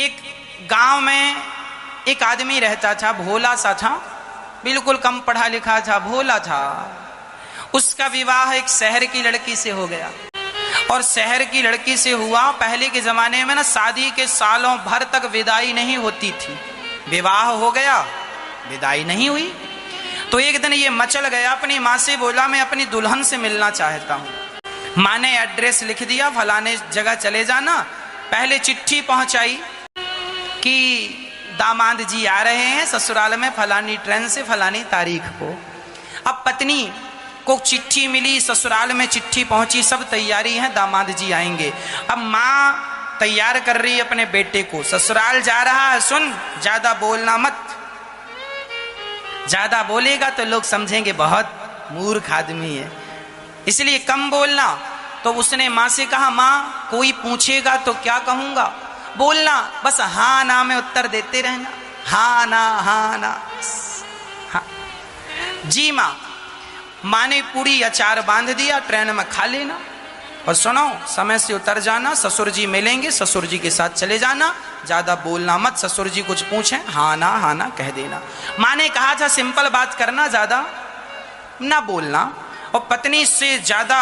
एक गांव में एक आदमी रहता था, भोला सा था, बिल्कुल कम पढ़ा लिखा था, भोला था। उसका विवाह एक शहर की लड़की से हो गया। और शहर की लड़की से हुआ, पहले के जमाने में ना शादी के सालों भर तक विदाई नहीं होती थी। विवाह हो गया, विदाई नहीं हुई। तो एक दिन ये मचल गया, अपनी माँ से बोला मैं अपनी दुल्हन से मिलना चाहता हूँ। माँ ने एड्रेस लिख दिया, फलाने जगह चले जाना। पहले चिट्ठी पहुंचाई कि दामाद जी आ रहे हैं ससुराल में फलानी ट्रेन से फलानी तारीख को। अब पत्नी को चिट्ठी मिली, ससुराल में चिट्ठी पहुंची, सब तैयारी है, दामाद जी आएंगे। अब माँ तैयार कर रही है अपने बेटे को, ससुराल जा रहा है, सुन ज्यादा बोलना मत, ज्यादा बोलेगा तो लोग समझेंगे बहुत मूर्ख आदमी है, इसलिए कम बोलना। तो उसने माँ से कहा, माँ कोई पूछेगा तो क्या कहूंगा, बोलना बस हाँ ना में उत्तर देते रहना, हाँ ना हाँ ना हाँ। जी माँ। माँ ने पूरी अचार बांध दिया, ट्रेन में खा लेना और सुनो समय से उतर जाना, ससुर जी मिलेंगे, ससुर जी के साथ चले जाना, ज्यादा बोलना मत, ससुर जी कुछ पूछें हाँ ना कह देना। माँ ने कहा था सिंपल बात करना, ज्यादा ना बोलना, और पत्नी से ज्यादा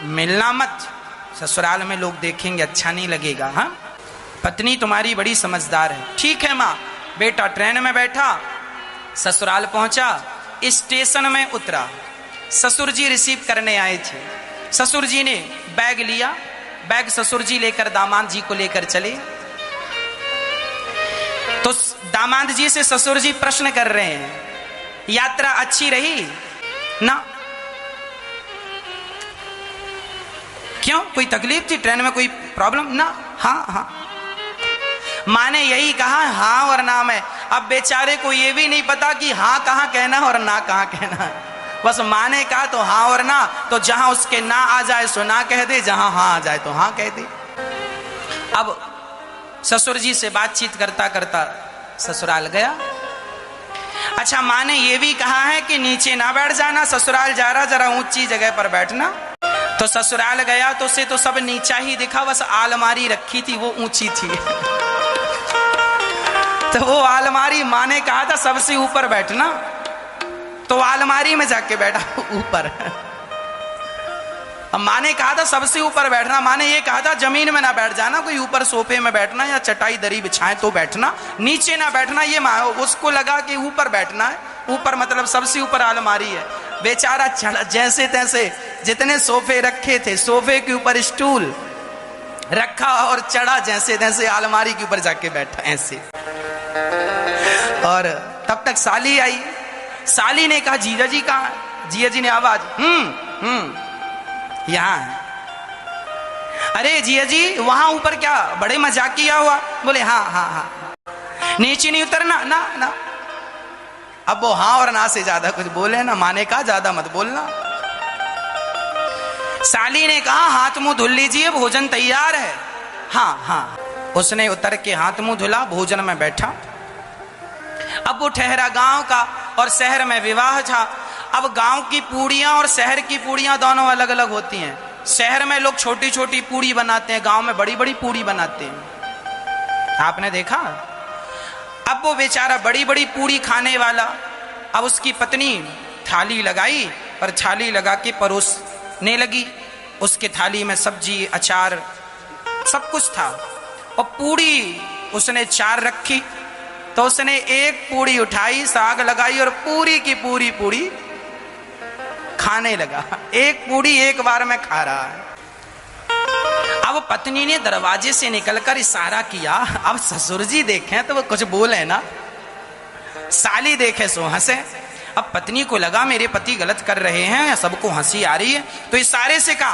मिलना मत, ससुराल में लोग देखेंगे अच्छा नहीं लगेगा। हाँ, पत्नी तुम्हारी बड़ी समझदार है। ठीक है माँ। बेटा ट्रेन में बैठा, ससुराल पहुंचा, स्टेशन में उतरा, ससुर जी रिसीव करने आए थे। ससुर जी ने बैग लिया, बैग ससुर जी लेकर दामाद जी को लेकर चले। तो दामाद जी से ससुर जी प्रश्न कर रहे हैं, यात्रा अच्छी रही ना? क्यों, कोई तकलीफ थी ट्रेन में, कोई प्रॉब्लम ना? हाँ हाँ। माँ ने यही कहा हाँ और ना में। अब बेचारे को ये भी नहीं पता कि हाँ कहाँ कहना और ना कहाँ कहना, बस माँ ने कहा तो हाँ और ना, तो जहां उसके ना आ जाए सो ना कह दे, जहां हाँ आ जाए तो हाँ कह दे। अब ससुर जी से बातचीत करता करता ससुराल गया। अच्छा, माँ ने ये भी कहा है कि नीचे ना बैठ जाना, ससुराल जा रहा जरा ऊंची जगह पर बैठना। तो ससुराल गया तो उसे तो सब नीचा ही दिखा, बस आलमारी रखी थी वो ऊंची थी। तो वो आलमारी, माँ ने कहा था सबसे ऊपर बैठना, तो आलमारी में जाके बैठा ऊपर। अब माँ ने कहा था सबसे ऊपर बैठना, माँ ने ये कहा था जमीन में ना बैठ जाना, कोई ऊपर सोफे में बैठना या चटाई दरी बिछाए तो बैठना, नीचे ना बैठना। ये माँ उसको लगा कि ऊपर बैठना है, ऊपर मतलब सबसे ऊपर आलमारी है। बेचारा चढ़ा जैसे तैसे, जितने सोफे रखे थे सोफे के ऊपर स्टूल रखा और चढ़ा जैसे तैसे आलमारी के ऊपर जाके बैठा ऐसे। और तब तक साली आई। साली ने कहा जीजा जी कहाँ? जीजा जी ने आवाज यहाँ है। अरे जीजा जी वहां ऊपर क्या बड़े मजाक किया हुआ? बोले हाँ हाँ हाँ। नीचे नहीं उतरना ना ना। अब वो हाँ और ना से ज्यादा कुछ बोले ना, माँ ने कहा ज्यादा मत बोलना। साली ने कहा हाथ मुंह धुल लीजिए, भोजन तैयार है। हाँ हाँ। उसने उतर के हाथ मुंह धुला, भोजन में बैठा। अब वो ठहरा गांव का और शहर में विवाह था। अब गांव की पूड़ियां और शहर की पूड़ियां दोनों अलग अलग होती हैं। शहर में लोग छोटी छोटी पूड़ी बनाते हैं, गांव में बड़ी बड़ी पूड़ी बनाते हैं, आपने देखा। अब वो बेचारा बड़ी बड़ी पूड़ी खाने वाला, अब उसकी पत्नी थाली लगाई और थाली लगा के परोसने लगी। उसके थाली में सब्जी अचार सब कुछ था और पूड़ी उसने 4 रखी। तो उसने एक पूड़ी उठाई, साग लगाई और पूरी की पूरी पूड़ी खाने लगा। एक पूड़ी एक बार में खा रहा है। अब पत्नी ने दरवाजे से निकलकर इशारा किया, अब ससुर जी देखें तो वो कुछ बोले ना, साली देखे सो हंसे। अब पत्नी को लगा मेरे पति गलत कर रहे हैं, सबको हंसी आ रही है, तो इशारे से कहा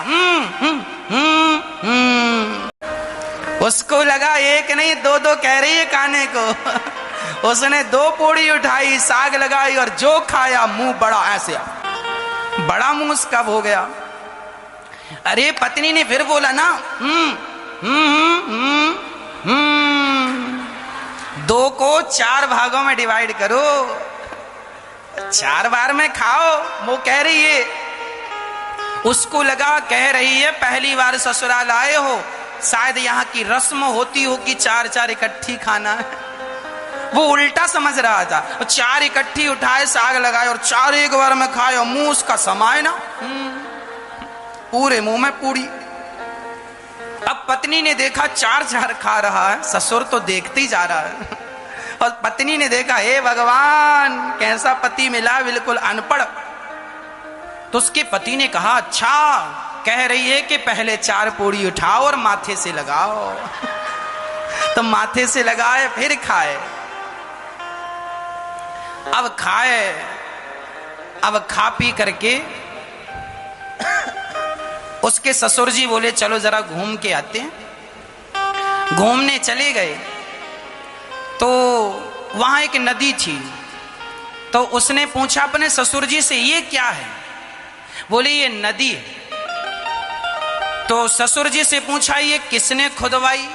उसको लगा एक नहीं दो दो कह रही है खाने को। उसने 2 पूड़ी उठाई, साग लगाई और जो खाया मुंह बड़ा ऐसे, बड़ा मुंह उसका हो गया। अरे पत्नी ने फिर बोला ना 2 को 4 भागों में डिवाइड करो, 4 बार में खाओ। वो कह रही है, उसको लगा कह रही है पहली बार ससुराल आए हो शायद यहाँ की रस्म होती हो कि चार चार इकट्ठी खाना है, वो उल्टा समझ रहा था। और चार इकट्ठी उठाए, साग लगाए और चार एक बार में खाए और मुंह उसका समाये ना, पूरे मुंह में पूरी। अब पत्नी ने देखा चार चार खा रहा है, ससुर तो देखते ही जा रहा है। और पत्नी ने देखा, हे भगवान कैसा पति मिला, बिल्कुल अनपढ़। तो उसके पति ने कहा, अच्छा कह रही है कि पहले चार पूड़ी उठाओ और माथे से लगाओ। तो माथे से लगाए, फिर खाए। अब खाए, अब खा पी करके उसके ससुर जी बोले, चलो जरा घूम के आते हैं। घूमने चले गए तो वहां एक नदी थी। तो उसने पूछा अपने ससुर जी से, ये क्या है? बोले ये नदी है। तो ससुर जी से पूछा, ये किसने खुदवाई?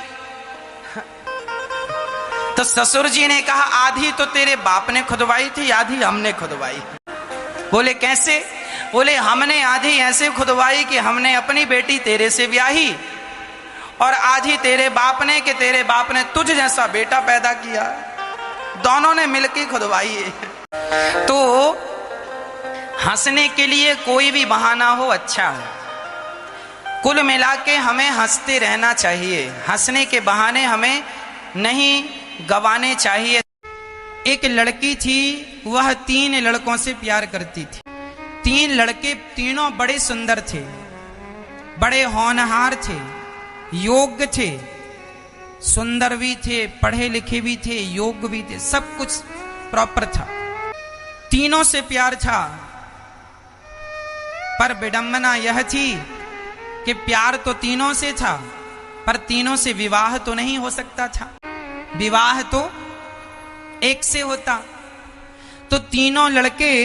तो ससुर जी ने कहा, आधी तो तेरे बाप ने खुदवाई थी, आधी हमने खुदवाई। बोले कैसे? बोले हमने आधी ऐसे खुदवाई कि हमने अपनी बेटी तेरे से ब्याही, और आधी तेरे बाप ने कि तेरे बाप ने तुझ जैसा बेटा पैदा किया, दोनों ने मिलकर खुदवाई है। तो हंसने के लिए कोई भी बहाना हो अच्छा है। कुल मिला के हमें हंसते रहना चाहिए, हंसने के बहाने हमें नहीं गवाने चाहिए। एक लड़की थी, वह 3 लड़कों से प्यार करती थी। 3 लड़के, तीनों बड़े सुंदर थे, बड़े होनहार थे, योग्य थे, सुंदर भी थे, पढ़े लिखे भी थे, योग्य भी थे, सब कुछ प्रॉपर था। तीनों से प्यार था। पर विडंबना यह थी कि प्यार तो तीनों से था, पर तीनों से विवाह तो नहीं हो सकता था। विवाह तो एक से होता। तो तीनों लड़के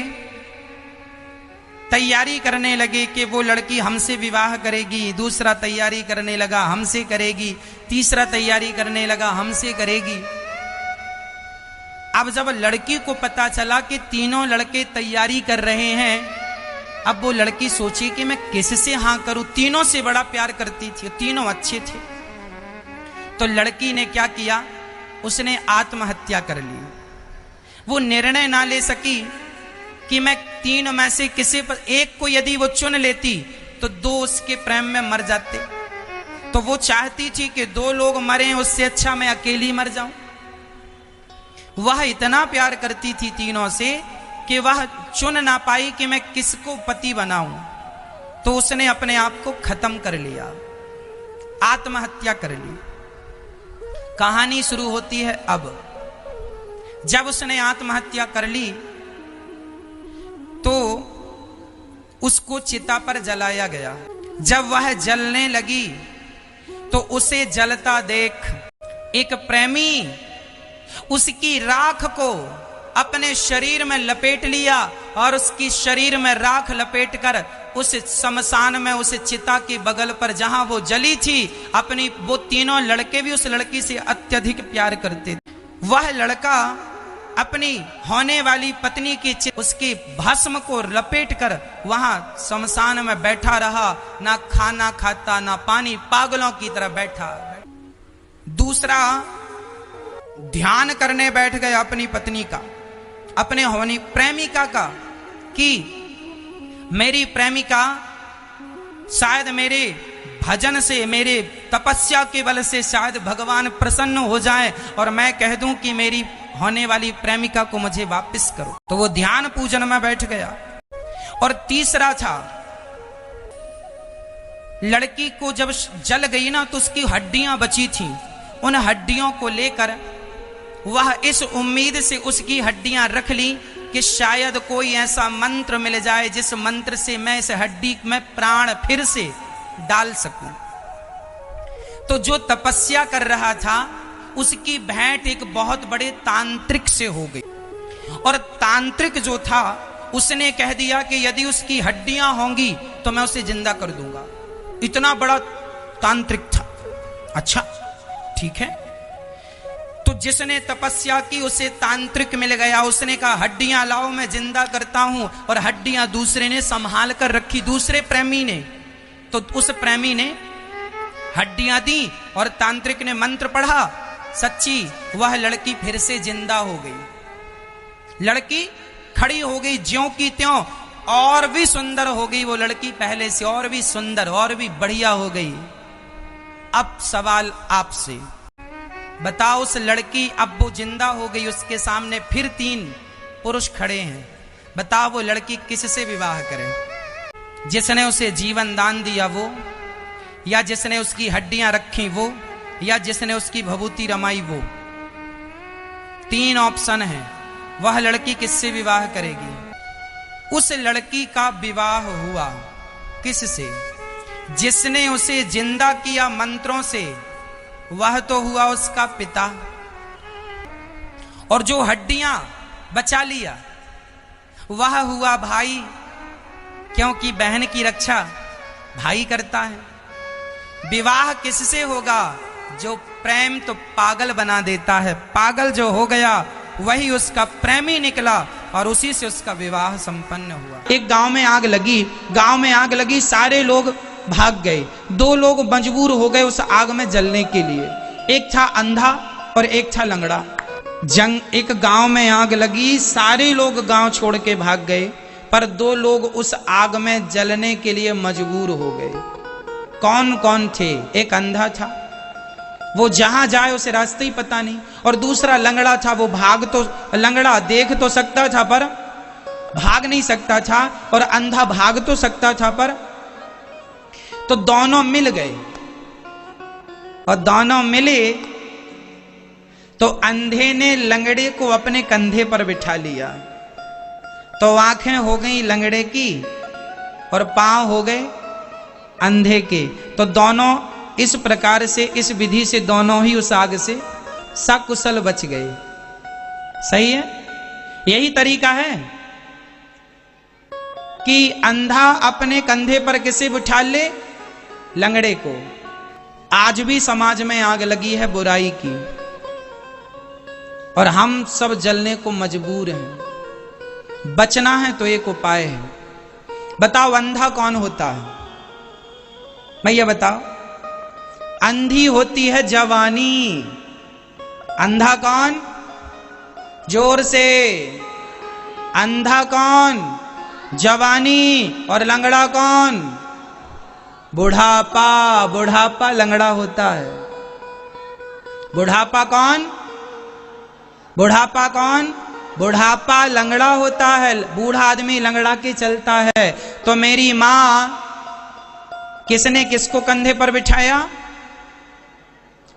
तैयारी करने लगे कि वो लड़की हमसे विवाह करेगी, दूसरा तैयारी करने लगा हमसे करेगी, तीसरा तैयारी करने लगा हमसे करेगी। अब जब लड़की को पता चला कि तीनों लड़के तैयारी कर रहे हैं, अब वो लड़की सोची कि मैं किससे हाँ करूं, तीनों से बड़ा प्यार करती थी, तीनों अच्छे थे। तो लड़की ने क्या किया, उसने आत्महत्या कर ली। वो निर्णय ना ले सकी कि मैं 3 में से किसी पर एक को यदि वो चुन लेती तो 2 उसके प्रेम में मर जाते। तो वो चाहती थी कि 2 लोग मरें, उससे अच्छा मैं अकेली मर जाऊं। वह इतना प्यार करती थी तीनों से कि वह चुन ना पाई कि मैं किसको पति बनाऊं। तो उसने अपने आप को खत्म कर लिया, आत्महत्या कर ली। कहानी शुरू होती है अब। जब उसने आत्महत्या कर ली तो उसको चिता पर जलाया गया। जब वह जलने लगी तो उसे जलता देख एक प्रेमी उसकी राख को अपने शरीर में लपेट लिया और उसकी शरीर में राख लपेटकर उस शमशान में, उस चिता के बगल पर जहां वो जली थी, अपनी वो तीनों लड़के भी उस लड़की से अत्यधिक प्यार करते थे। वह लड़का अपनी होने वाली पत्नी की उसकी भस्म को लपेटकर वहां शमशान में बैठा रहा, ना खाना खाता ना पानी, पागलों की तरह बैठा। दूसरा ध्यान करने बैठ गया अपनी पत्नी का, अपने होनी प्रेमिका का, कि मेरी प्रेमिका शायद मेरे भजन से, मेरे तपस्या के बल से शायद भगवान प्रसन्न हो जाए और मैं कह दूं कि मेरी होने वाली प्रेमिका को मुझे वापस करो। तो वो ध्यान पूजन में बैठ गया। और तीसरा था, लड़की को जब जल गई ना तो उसकी हड्डियां बची थी, उन हड्डियों को लेकर वह इस उम्मीद से उसकी हड्डियां रख ली कि शायद कोई ऐसा मंत्र मिल जाए जिस मंत्र से मैं इस हड्डी में प्राण फिर से डाल सकूं। तो जो तपस्या कर रहा था उसकी भेंट एक बहुत बड़े तांत्रिक से हो गई। और तांत्रिक जो था उसने कह दिया कि यदि उसकी हड्डियां होंगी तो मैं उसे जिंदा कर दूंगा। इतना बड़ा तांत्रिक था। अच्छा ठीक है। तो जिसने तपस्या की उसे तांत्रिक मिल गया। उसने कहा हड्डियां लाओ मैं जिंदा करता हूं, और हड्डियां दूसरे ने संभाल कर रखी, दूसरे प्रेमी ने। तो उस प्रेमी ने हड्डियां दी और तांत्रिक ने मंत्र पढ़ा, सच्ची वह लड़की फिर से जिंदा हो गई। लड़की खड़ी हो गई ज्यों की त्यों, और भी सुंदर हो गई वो लड़की पहले से, और भी सुंदर और भी बढ़िया हो गई। अब सवाल आपसे, बताओ उस लड़की अब वो जिंदा हो गई, उसके सामने फिर 3 पुरुष खड़े हैं, बताओ वो लड़की किससे विवाह करे? जिसने उसे जीवन दान दिया वो, या जिसने उसकी हड्डियां रखी वो, या जिसने उसकी भभूति रमाई वो? 3 ऑप्शन है, वह लड़की किससे विवाह करेगी? उस लड़की का विवाह हुआ किससे? जिसने उसे जिंदा किया मंत्रों से, वह तो हुआ उसका पिता, और जो हड्डियां बचा लिया वह हुआ भाई, क्योंकि बहन की रक्षा भाई करता है। विवाह किससे होगा? जो प्रेम तो पागल बना देता है, पागल जो हो गया वही उसका प्रेमी निकला, और उसी से उसका विवाह संपन्न हुआ। एक गांव में आग लगी, गांव में आग लगी, सारे लोग भाग गए। 2 लोग मजबूर हो गए उस आग में जलने के लिए, एक था अंधा और एक था लंगड़ा। एक गांव में आग लगी, सारे लोग गांव छोड़ के भाग गए, पर 2 लोग उस आग में जलने के लिए मजबूर हो गए। कौन कौन थे? एक अंधा था, वो जहां जाए उसे रास्ते ही पता नहीं, और दूसरा लंगड़ा था, वो लंगड़ा देख तो सकता था पर भाग नहीं सकता था, और अंधा भाग तो सकता था पर, तो दोनों मिल गए, और दोनों मिले तो अंधे ने लंगड़े को अपने कंधे पर बिठा लिया, तो आंखें हो गई लंगड़े की और पांव हो गए अंधे के। तो दोनों इस प्रकार से, इस विधि से दोनों ही उस आग से सकुशल बच गए। सही है? यही तरीका है कि अंधा अपने कंधे पर किसे बिठा ले? लंगड़े को। आज भी समाज में आग लगी है बुराई की, और हम सब जलने को मजबूर हैं। बचना है तो एक उपाय है। बताओ अंधा कौन होता है? भैया बताओ। अंधी होती है जवानी। अंधा कौन? जोर से। अंधा कौन? जवानी। और लंगड़ा कौन? बुढ़ापा। बुढ़ापा लंगड़ा होता है। बुढ़ापा कौन? बुढ़ापा कौन? बुढ़ापा लंगड़ा होता है। बूढ़ा आदमी लंगड़ा के चलता है। तो मेरी मां, किसने किसको कंधे पर बिठाया?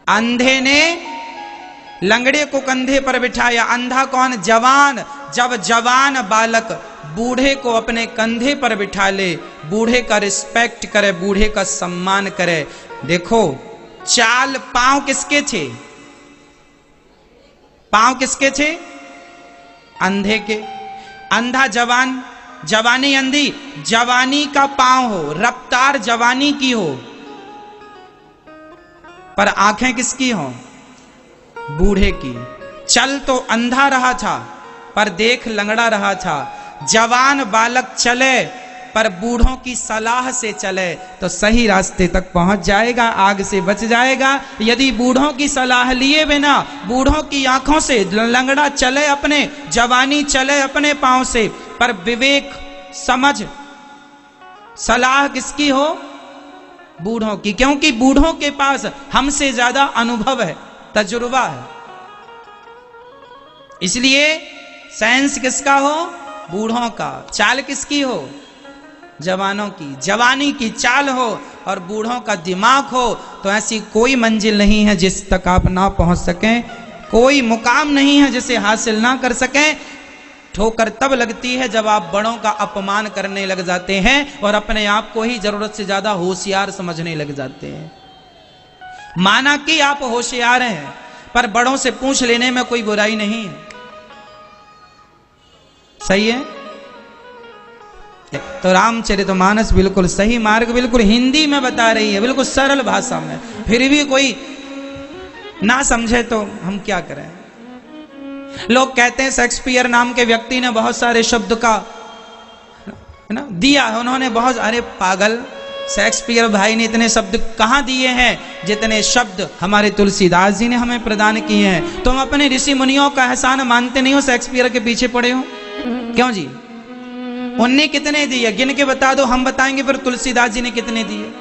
अंधे ने लंगड़े को कंधे पर बिठाया। अंधा कौन? जवान। जब जवान बालक बूढ़े को अपने कंधे पर बिठा ले, बूढ़े का रिस्पेक्ट करे, बूढ़े का सम्मान करे। देखो चाल पांव किसके थे? पांव किसके थे? अंधे के। अंधा जवान, जवानी अंधी। जवानी का पांव हो, रफ्तार जवानी की हो, पर आंखें किसकी हो? बूढ़े की। चल तो अंधा रहा था पर देख लंगड़ा रहा था। जवान बालक चले पर बूढ़ों की सलाह से चले तो सही रास्ते तक पहुंच जाएगा, आग से बच जाएगा। यदि बूढ़ों की सलाह लिए बिना, बूढ़ों की आंखों से लंगड़ा चले अपने, जवानी चले अपने पांव से, पर विवेक समझ सलाह किसकी हो? बूढ़ों की। क्योंकि बूढ़ों के पास हमसे ज्यादा अनुभव है, तजुर्बा है। इसलिए साइंस किसका हो? बूढ़ों का। चाल किसकी हो? जवानों की। जवानी की चाल हो और बूढ़ों का दिमाग हो, तो ऐसी कोई मंजिल नहीं है जिस तक आप ना पहुंच सकें, कोई मुकाम नहीं है जिसे हासिल ना कर सकें। ठोकर तब लगती है जब आप बड़ों का अपमान करने लग जाते हैं और अपने आप को ही जरूरत से ज्यादा होशियार समझने लग जाते हैं। माना कि आप होशियार हैं, पर बड़ों से पूछ लेने में कोई बुराई नहीं है। सही है? तो रामचरितमानस बिल्कुल सही मार्ग, बिल्कुल हिंदी में बता रही है, बिल्कुल सरल भाषा में। फिर भी कोई ना समझे तो हम क्या करें? लोग कहते हैं शेक्सपियर नाम के व्यक्ति ने बहुत सारे शब्द का है ना दिया है, उन्होंने बहुत। अरे पागल, शेक्सपियर भाई ने इतने शब्द कहाँ दिए हैं जितने शब्द हमारे तुलसीदास जी ने हमें प्रदान किए हैं। तुम अपने ऋषि मुनियों का एहसान मानते नहीं हो, शेक्सपियर के पीछे पड़े हो क्यों जी? उनने कितने दिए गिन के बता दो, हम बताएंगे फिर तुलसीदास जी ने कितने दिए।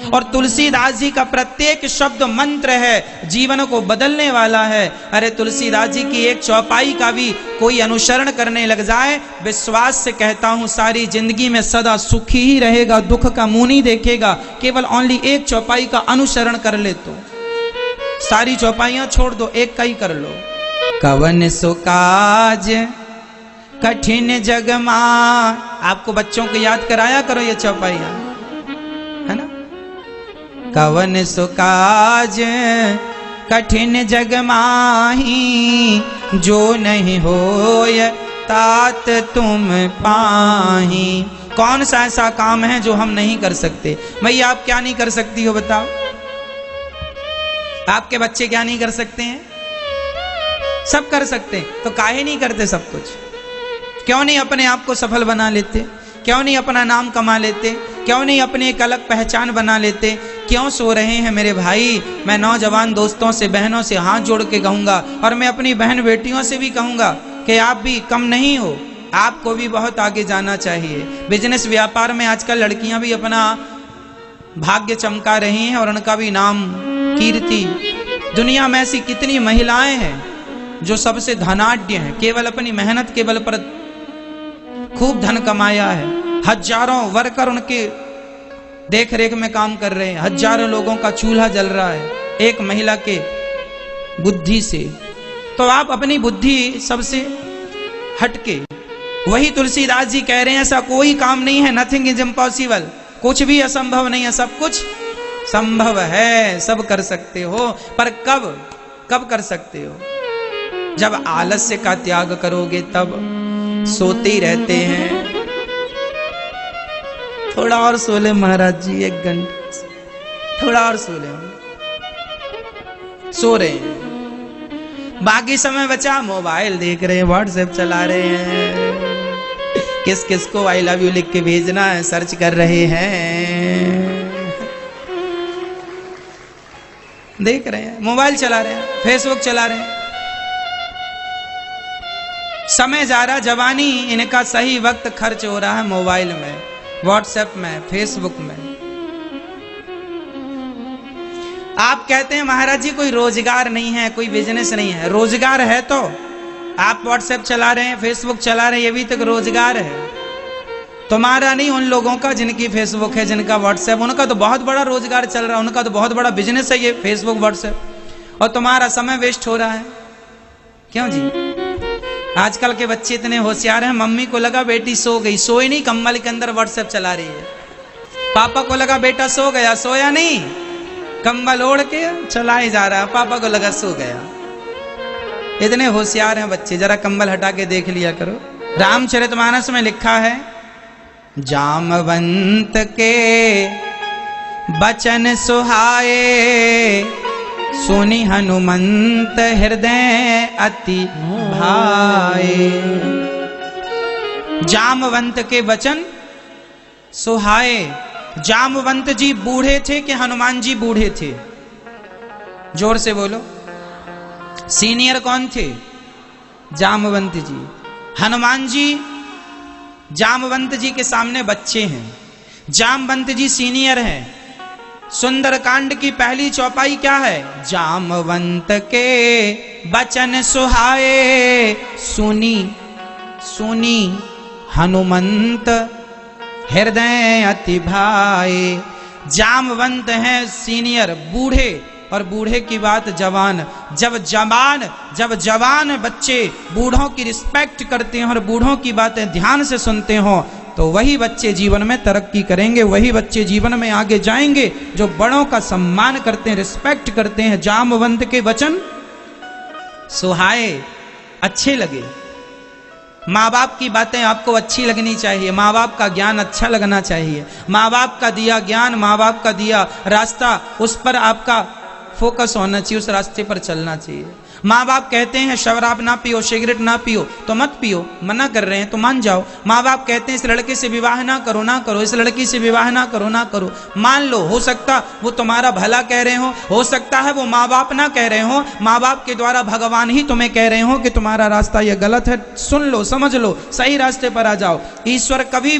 और तुलसीदास जी का प्रत्येक शब्द मंत्र है, जीवन को बदलने वाला है। अरे तुलसीदास जी की एक चौपाई का भी कोई अनुसरण करने लग जाए, विश्वास से कहता हूं सारी जिंदगी में सदा सुखी ही रहेगा, दुख का मुंह नहीं देखेगा। केवल ओनली एक चौपाई का अनुसरण कर ले तो सारी चौपाइयां छोड़ दो, एक का ही कर लो। कवन सो काज कठिन जग मां, आपको बच्चों को याद कराया करो ये चौपाइयां, है ना। कवन सो काज कठिन जग माही, जो नहीं होय तात तुम पाही। कौन सा ऐसा काम है जो हम नहीं कर सकते? भैया आप क्या नहीं कर सकती हो बताओ? आपके बच्चे क्या नहीं कर सकते हैं? सब कर सकते हैं, तो काहे नहीं करते सब कुछ? क्यों नहीं अपने आप को सफल बना लेते? क्यों नहीं अपना नाम कमा लेते? क्यों नहीं अपनी एक अलग पहचान बना लेते? क्यों सो रहे हैं मेरे भाई? मैं नौजवान दोस्तों से, बहनों से हाथ जोड़ के कहूंगा, और मैं अपनी बहन बेटियों से भी कहूंगा कि आप भी कम नहीं हो, आपको भी बहुत आगे जाना चाहिए। बिजनेस व्यापार में आजकल लड़कियां भी अपना भाग्य चमका रही हैं और उनका भी नाम कीर्ति। दुनिया में ऐसी कितनी महिलाएं हैं जो सबसे धनाढ्य हैं, केवल अपनी मेहनत के बल पर खूब धन कमाया है। हजारों वर्कर उनके देख रेख में काम कर रहे हैं, हजारों लोगों का चूल्हा जल रहा है एक महिला के बुद्धि से। तो आप अपनी बुद्धि सबसे हटके, वही तुलसीदास जी कह रहे हैं ऐसा कोई काम नहीं है, नथिंग इज इम्पॉसिबल, कुछ भी असंभव नहीं है, सब कुछ संभव है, सब कर सकते हो। पर कब कर सकते हो? जब आलस्य का त्याग करोगे तब। सोते ही रहते हैं, थोड़ा और सो ले महाराज जी, 1 घंटे थोड़ा और सो ले, सो रहे हैं। बाकी समय बचा मोबाइल देख रहे हैं, व्हाट्सएप चला रहे हैं, किस किस को आई लव यू लिख के भेजना है सर्च कर रहे हैं, देख रहे हैं, मोबाइल चला रहे हैं, फेसबुक चला रहे हैं। समय जा रहा, जवानी इनका सही वक्त खर्च हो रहा है मोबाइल में, व्हाट्सएप में, फेसबुक में। आप कहते हैं महाराज जी कोई रोजगार नहीं है, कोई बिजनेस नहीं है। रोजगार है तो आप व्हाट्सएप चला रहे हैं, फेसबुक चला रहे हैं, ये भी तो रोजगार है। तुम्हारा नहीं, उन लोगों का जिनकी फेसबुक है, जिनका व्हाट्सएप, उनका तो बहुत बड़ा रोजगार चल रहा है, उनका तो बहुत बड़ा बिजनेस है ये फेसबुक व्हाट्सएप, और तुम्हारा समय वेस्ट हो रहा है। क्यों जी? आजकल के बच्चे इतने होशियार हैं, मम्मी को लगा बेटी सो गई, सोई नहीं, कम्बल के अंदर व्हाट्सएप चला रही है। पापा को लगा बेटा सो गया, सोया नहीं, कम्बल ओढ़ के चला ही जा रहा है, पापा को लगा सो गया। इतने होशियार हैं बच्चे, जरा कम्बल हटा के देख लिया करो। रामचरितमानस में लिखा है, जामवंत के बचन सुहाए, सुनि हनुमंत हृदय अति भाए। जामवंत के वचन सुहाए। जामवंत जी बूढ़े थे कि हनुमान जी बूढ़े थे? जोर से बोलो। सीनियर कौन थे? जामवंत जी। हनुमान जी जामवंत जी के सामने बच्चे हैं, जामवंत जी सीनियर हैं। सुंदरकांड की पहली चौपाई क्या है? जामवंत के बचन सुहाए, सुनी हनुमंत हृदय अति भाए। जामवंत हैं सीनियर, बूढ़े, और बूढ़े की बात जवान। जब जवान बच्चे बूढ़ों की रिस्पेक्ट करते हैं और बूढ़ों की बातें ध्यान से सुनते हो, तो वही बच्चे जीवन में तरक्की करेंगे, वही बच्चे जीवन में आगे जाएंगे जो बड़ों का सम्मान करते हैं, रिस्पेक्ट करते हैं। जामवंत के वचन सुहाए, अच्छे लगे। माँ बाप की बातें आपको अच्छी लगनी चाहिए, माँ बाप का ज्ञान अच्छा लगना चाहिए, माँ बाप का दिया ज्ञान, माँ बाप का दिया रास्ता, उस पर आपका फोकस होना चाहिए, उस रास्ते पर चलना चाहिए। माँ बाप कहते हैं शराब ना पियो, सिगरेट ना पियो, तो मत पियो, मना कर रहे हैं तो मान जाओ। माँ बाप कहते हैं इस लड़के से विवाह ना करो, ना करो, इस लड़की से विवाह ना करो, ना करो, मान लो। हो सकता वो तुम्हारा भला कह रहे हो सकता है वो माँ बाप ना कह रहे हो, माँ बाप के द्वारा भगवान ही तुम्हें कह रहे हो कि तुम्हारा रास्ता ये गलत है, सुन लो, समझ लो, सही रास्ते पर आ जाओ। ईश्वर कभी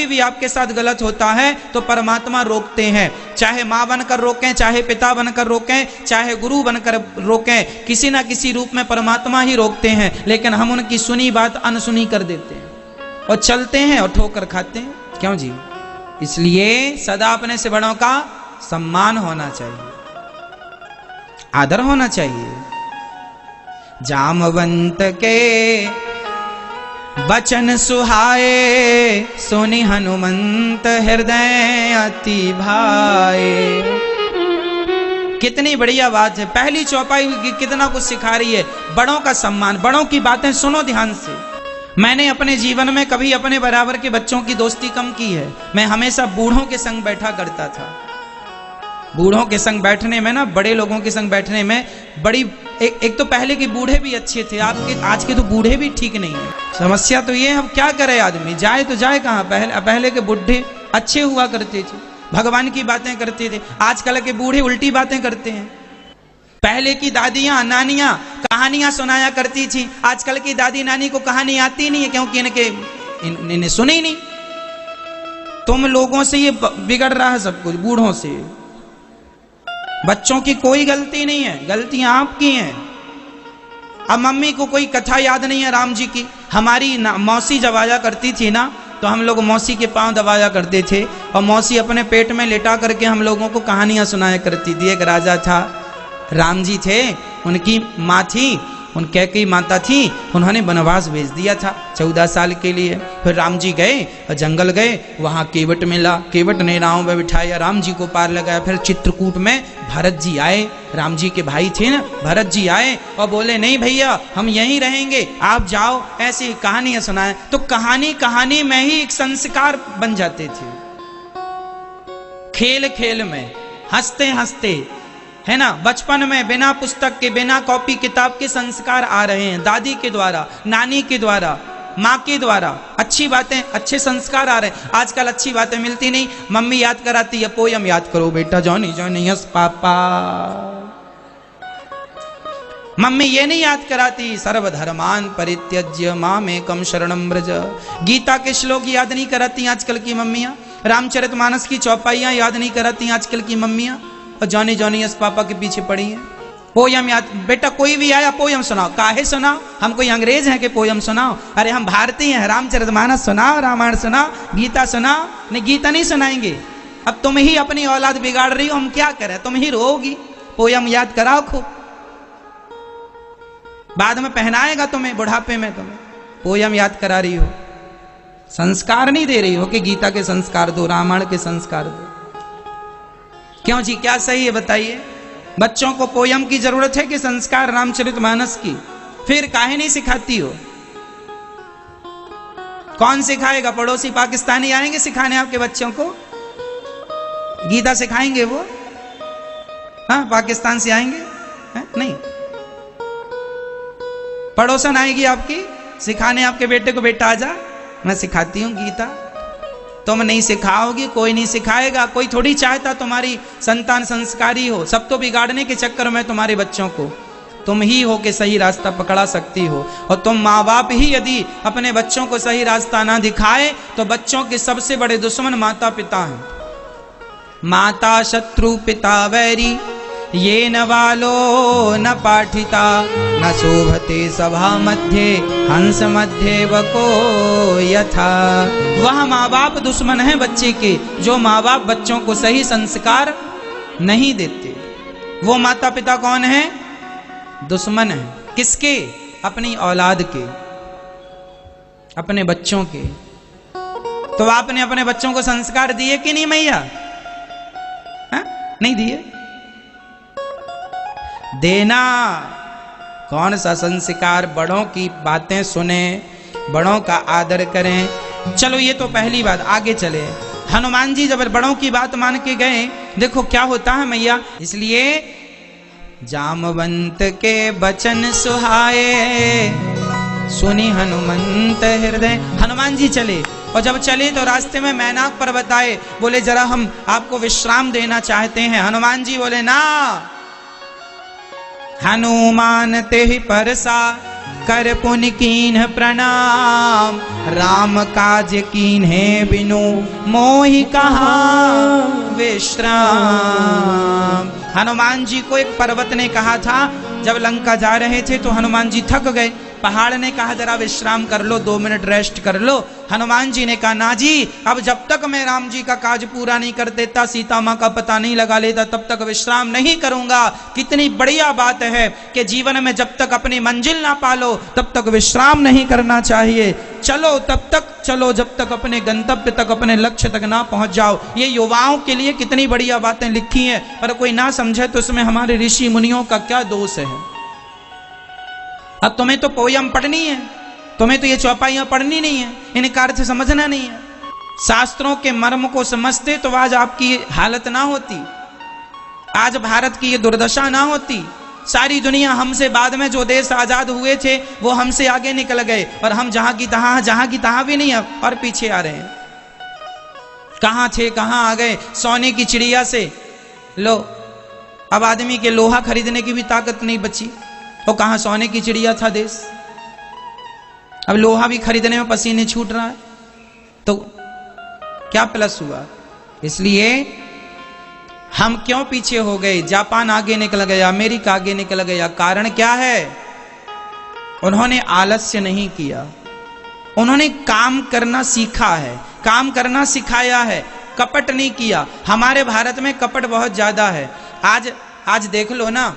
भी आपके साथ गलत होता है तो परमात्मा रोकते हैं, चाहे माँ बनकर रोकें, चाहे पिता बनकर रोकें, चाहे गुरु बनकर रोकें, किसी ना किसी रूप में परमात्मा ही रोकते हैं। लेकिन हम उनकी सुनी बात अनसुनी कर देते हैं और चलते हैं और ठोकर खाते हैं। क्यों जी? इसलिए सदा अपने से बड़ों का सम्मान होना चाहिए, आदर होना चाहिए। जामवंत के बचन सुहाए, सुनि हनुमंत हृदय अति भाए। कितनी बढ़िया बात है। पहली चौपाई कितना कुछ सिखा रही है। बड़ों का सम्मान, बड़ों की बातें सुनो ध्यान से। मैंने अपने जीवन में कभी अपने बराबर के बच्चों की दोस्ती कम की है। मैं हमेशा बूढ़ों के संग बैठा करता था। बूढ़ों के संग बैठने में ना, बड़े लोगों के संग बैठने में बड़ी एक तो पहले के बूढ़े भी अच्छे थे, आपके आज के तो बूढ़े भी ठीक नहीं है। समस्या तो ये, अब क्या करे आदमी, जाए तो जाए कहाँ। पहले के बूढ़े अच्छे हुआ करते थे, भगवान की बातें करते थे। आजकल के बूढ़े उल्टी बातें करते हैं। पहले की दादियां नानियां कहानियां सुनाया करती थी, आजकल की दादी नानी को कहानी आती नहीं है, क्योंकि इन्हें सुनी नहीं। तुम लोगों से ये बिगड़ रहा है सब कुछ, बूढ़ों से। बच्चों की कोई गलती नहीं है, गलतियां आपकी हैं। अब मम्मी को कोई कथा याद नहीं है राम जी की। हमारी मौसी जब आया करती थी ना, तो हम लोग मौसी के पांव दबाया करते थे और मौसी अपने पेट में लेटा करके हम लोगों को कहानियां सुनाया करती थी। एक राजा था, राम जी थे, उनकी माँ थी, उन कैकेयी माता थी, उन्होंने वनवास भेज दिया था 14 साल के लिए। फिर राम जी गए और जंगल गए, वहाँ केवट मिला, केवट ने नाव में बिठाया, राम जी को पार लगाया। फिर चित्रकूट में भरत जी आए, राम जी के भाई थे ना, भरत जी आए और बोले नहीं भैया हम यहीं रहेंगे, आप जाओ। ऐसी कहानियां सुनाए तो कहानी में ही एक संस्कार बन जाते थे। खेल खेल में, हंसते हंसते, है ना, बचपन में बिना पुस्तक के, बिना कॉपी किताब के संस्कार आ रहे हैं। दादी के द्वारा, नानी के द्वारा, माँ के द्वारा अच्छी बातें, अच्छे संस्कार आ रहे हैं। आजकल अच्छी बातें मिलती नहीं। मम्मी याद कराती है, पोयम याद करो बेटा, Johnny Johnny yes papa. Mummy ये नहीं याद कराती सर्वधर्मान परित्यज्य मामेकं शरणं व्रज। गीता के श्लोक याद नहीं कराती आजकल की मम्मियां। रामचरितमानस की चौपाइयां याद नहीं कराती आजकल की मम्मियां, और जॉनी जॉनी यस पापा के पीछे पड़ी हैं। पोयम याद, बेटा कोई भी आया पोयम सुनाओ। काहे सुनाओ? हम कोई अंग्रेज हैं कि पोयम सुनाओ? अरे हम भारतीय हैं, रामचरितमानस सुनाओ, रामायण सुनाओ, गीता सुनाओ। नहीं, गीता नहीं सुनाएंगे। अब तुम ही अपनी औलाद बिगाड़ रही हो, हम क्या करें? तुम ही रोगी। पोयम याद कराओ खूब, बाद में पहनाएगा तुम्हें, बुढ़ापे में तुम्हें। पोयम याद करा रही हो, संस्कार नहीं दे रही हो कि गीता के संस्कार दो, रामायण के संस्कार दो। क्यों जी, क्या सही है बताइए? बच्चों को पोयम की जरूरत है कि संस्कार रामचरितमानस की? फिर काहे नहीं सिखाती हो? कौन सिखाएगा? पड़ोसी पाकिस्तानी आएंगे सिखाने आपके बच्चों को? गीता सिखाएंगे वो? हाँ, पाकिस्तान से आएंगे? नहीं, पड़ोसन आएगी आपकी सिखाने आपके बेटे को, बेटा आजा मैं सिखाती हूं गीता। तुम नहीं सिखाओगी, कोई नहीं सिखाएगा। कोई थोड़ी चाहता तुम्हारी संतान संस्कारी हो। सब तो बिगाड़ने के चक्कर में तुम्हारे बच्चों को तुम ही हो के सही रास्ता पकड़ा सकती हो। और तुम माँ बाप ही यदि अपने बच्चों को सही रास्ता ना दिखाए तो बच्चों के सबसे बड़े दुश्मन माता पिता हैं। माता शत्रु पिता वैरी, ये न वालो न पाठिता, न शोभते सभा मध्य हंस मध्य वको यथा। वह माँ बाप दुश्मन है बच्चे के, जो माँ बाप बच्चों को सही संस्कार नहीं देते। वो माता पिता कौन है? दुश्मन है। किसके? अपनी औलाद के, अपने बच्चों के। तो आपने अपने बच्चों को संस्कार दिए कि नहीं मैया? नहीं दिए? देना। कौन सा संस्कार? बड़ों की बातें सुने, बड़ों का आदर करें। चलो ये तो पहली बात, आगे चले। हनुमान जी जब बड़ों की बात मान के गए, देखो क्या होता है मैया। इसलिए जामवंत के बचन सुहाए, सुनी हनुमंत हृदय। हनुमान जी चले, और जब चले तो रास्ते में मैनाक पर्वत आए, बोले जरा हम आपको विश्राम देना चाहते हैं। हनुमान जी बोले ना। हनुमान तेहि परसा कर पुनि कीन्ह प्रणाम, राम काज कीन्हे बिनु मोहि कहाँ विश्राम। हनुमान जी को एक पर्वत ने कहा था, जब लंका जा रहे थे तो हनुमान जी थक गए, पहाड़ ने कहा जरा विश्राम कर लो, 2 मिनट रेस्ट कर लो। हनुमान जी ने कहा ना जी, अब जब तक मैं राम जी का काज पूरा नहीं कर देता, सीता माँ का पता नहीं लगा लेता, तब तक विश्राम नहीं करूंगा। कितनी बढ़िया बात है कि जीवन में जब तक अपनी मंजिल ना पालो तब तक विश्राम नहीं करना चाहिए। चलो तब तक चलो जब तक अपने गंतव्य तक, अपने लक्ष्य तक ना पहुंच जाओ। ये युवाओं के लिए कितनी बढ़िया बातें लिखी हैं, पर कोई ना समझे तो उसमें हमारे ऋषि मुनियों का क्या दोष है। अब तुम्हें तो पोयम पढ़नी है, तुम्हें तो ये चौपाइयां पढ़नी नहीं है, इनका अर्थ समझना नहीं है। शास्त्रों के मर्म को समझते तो आज आपकी हालत ना होती, आज भारत की ये दुर्दशा ना होती। सारी दुनिया हमसे बाद में, जो देश आजाद हुए थे वो हमसे आगे निकल गए, और हम जहां की तहां भी नहीं है और पीछे आ रहे हैं। कहां थे कहां आ गए, सोने की चिड़िया से लो अब आदमी के लोहा खरीदने की भी ताकत नहीं बची। और कहां सोने की चिड़िया था देश, अब लोहा भी खरीदने में पसीने छूट रहा है, तो क्या प्लस हुआ। इसलिए हम क्यों पीछे हो गए। जापान आगे निकल गया, अमेरिका आगे निकल गया, कारण क्या है। उन्होंने आलस्य नहीं किया, उन्होंने काम करना सीखा है, काम करना सिखाया है, कपट नहीं किया। हमारे भारत में कपट बहुत ज्यादा है। आज देख लो ना,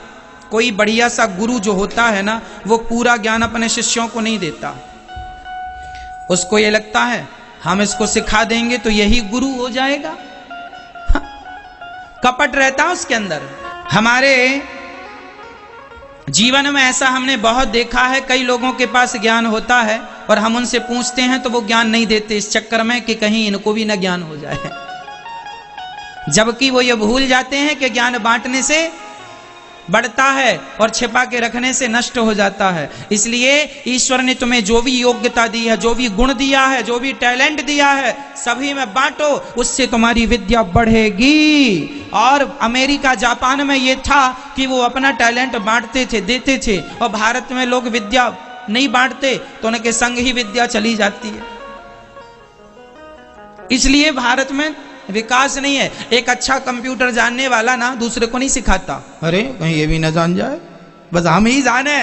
कोई बढ़िया सा गुरु जो होता है ना, वो पूरा ज्ञान अपने शिष्यों को नहीं देता। उसको ये लगता है हम इसको सिखा देंगे तो यही गुरु हो जाएगा। कपट रहता है उसके अंदर। हमारे जीवन में ऐसा हमने बहुत देखा है, कई लोगों के पास ज्ञान होता है और हम उनसे पूछते हैं तो वो ज्ञान नहीं देते, इस चक्कर में कि कहीं इनको भी न ज्ञान हो जाए। जबकि वो ये भूल जाते हैं कि ज्ञान बांटने से बढ़ता है और छिपा के रखने से नष्ट हो जाता है। इसलिए ईश्वर ने तुम्हें जो भी योग्यता दी है, जो भी गुण दिया है, जो भी टैलेंट दिया है, सभी में बांटो, उससे तुम्हारी विद्या बढ़ेगी। और अमेरिका जापान में ये था कि वो अपना टैलेंट बांटते थे, देते थे, और भारत में लोग विद्या नहीं बांटते तो उनके संग ही विद्या चली जाती है। इसलिए भारत में विकास नहीं है। एक अच्छा कंप्यूटर जानने वाला ना दूसरे को नहीं सिखाता, अरे कहीं ये भी ना जान जाए, बस हम ही जाने,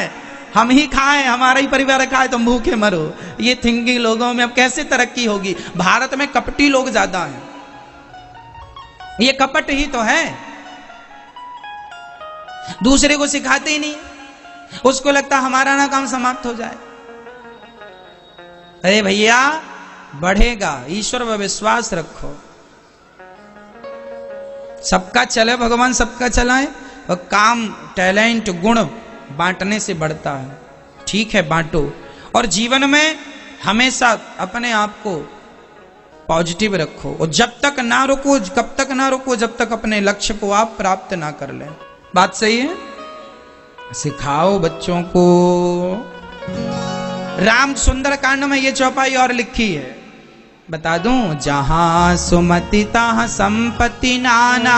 हम ही खाएं, हमारा ही परिवार खाए, तुम भूखे मरो। ये थिंकिंग लोगों में अब कैसे तरक्की होगी। भारत में कपटी लोग ज्यादा हैं, ये कपट ही तो है, दूसरे को सिखाते ही नहीं। उसको लगता हमारा ना काम समाप्त हो जाए। अरे भैया बढ़ेगा, ईश्वर पर विश्वास रखो। सबका चले भगवान, सबका चलाए, और काम टैलेंट गुण बांटने से बढ़ता है। ठीक है, बांटो, और जीवन में हमेशा अपने आप को पॉजिटिव रखो, और जब तक ना रुको, कब तक ना रुको, जब तक अपने लक्ष्य को आप प्राप्त ना कर लें। बात सही है। सिखाओ बच्चों को। राम सुंदर कांड में ये चौपाई और लिखी है, बता दूं। जहां सुमति तहां संपत्ति नाना,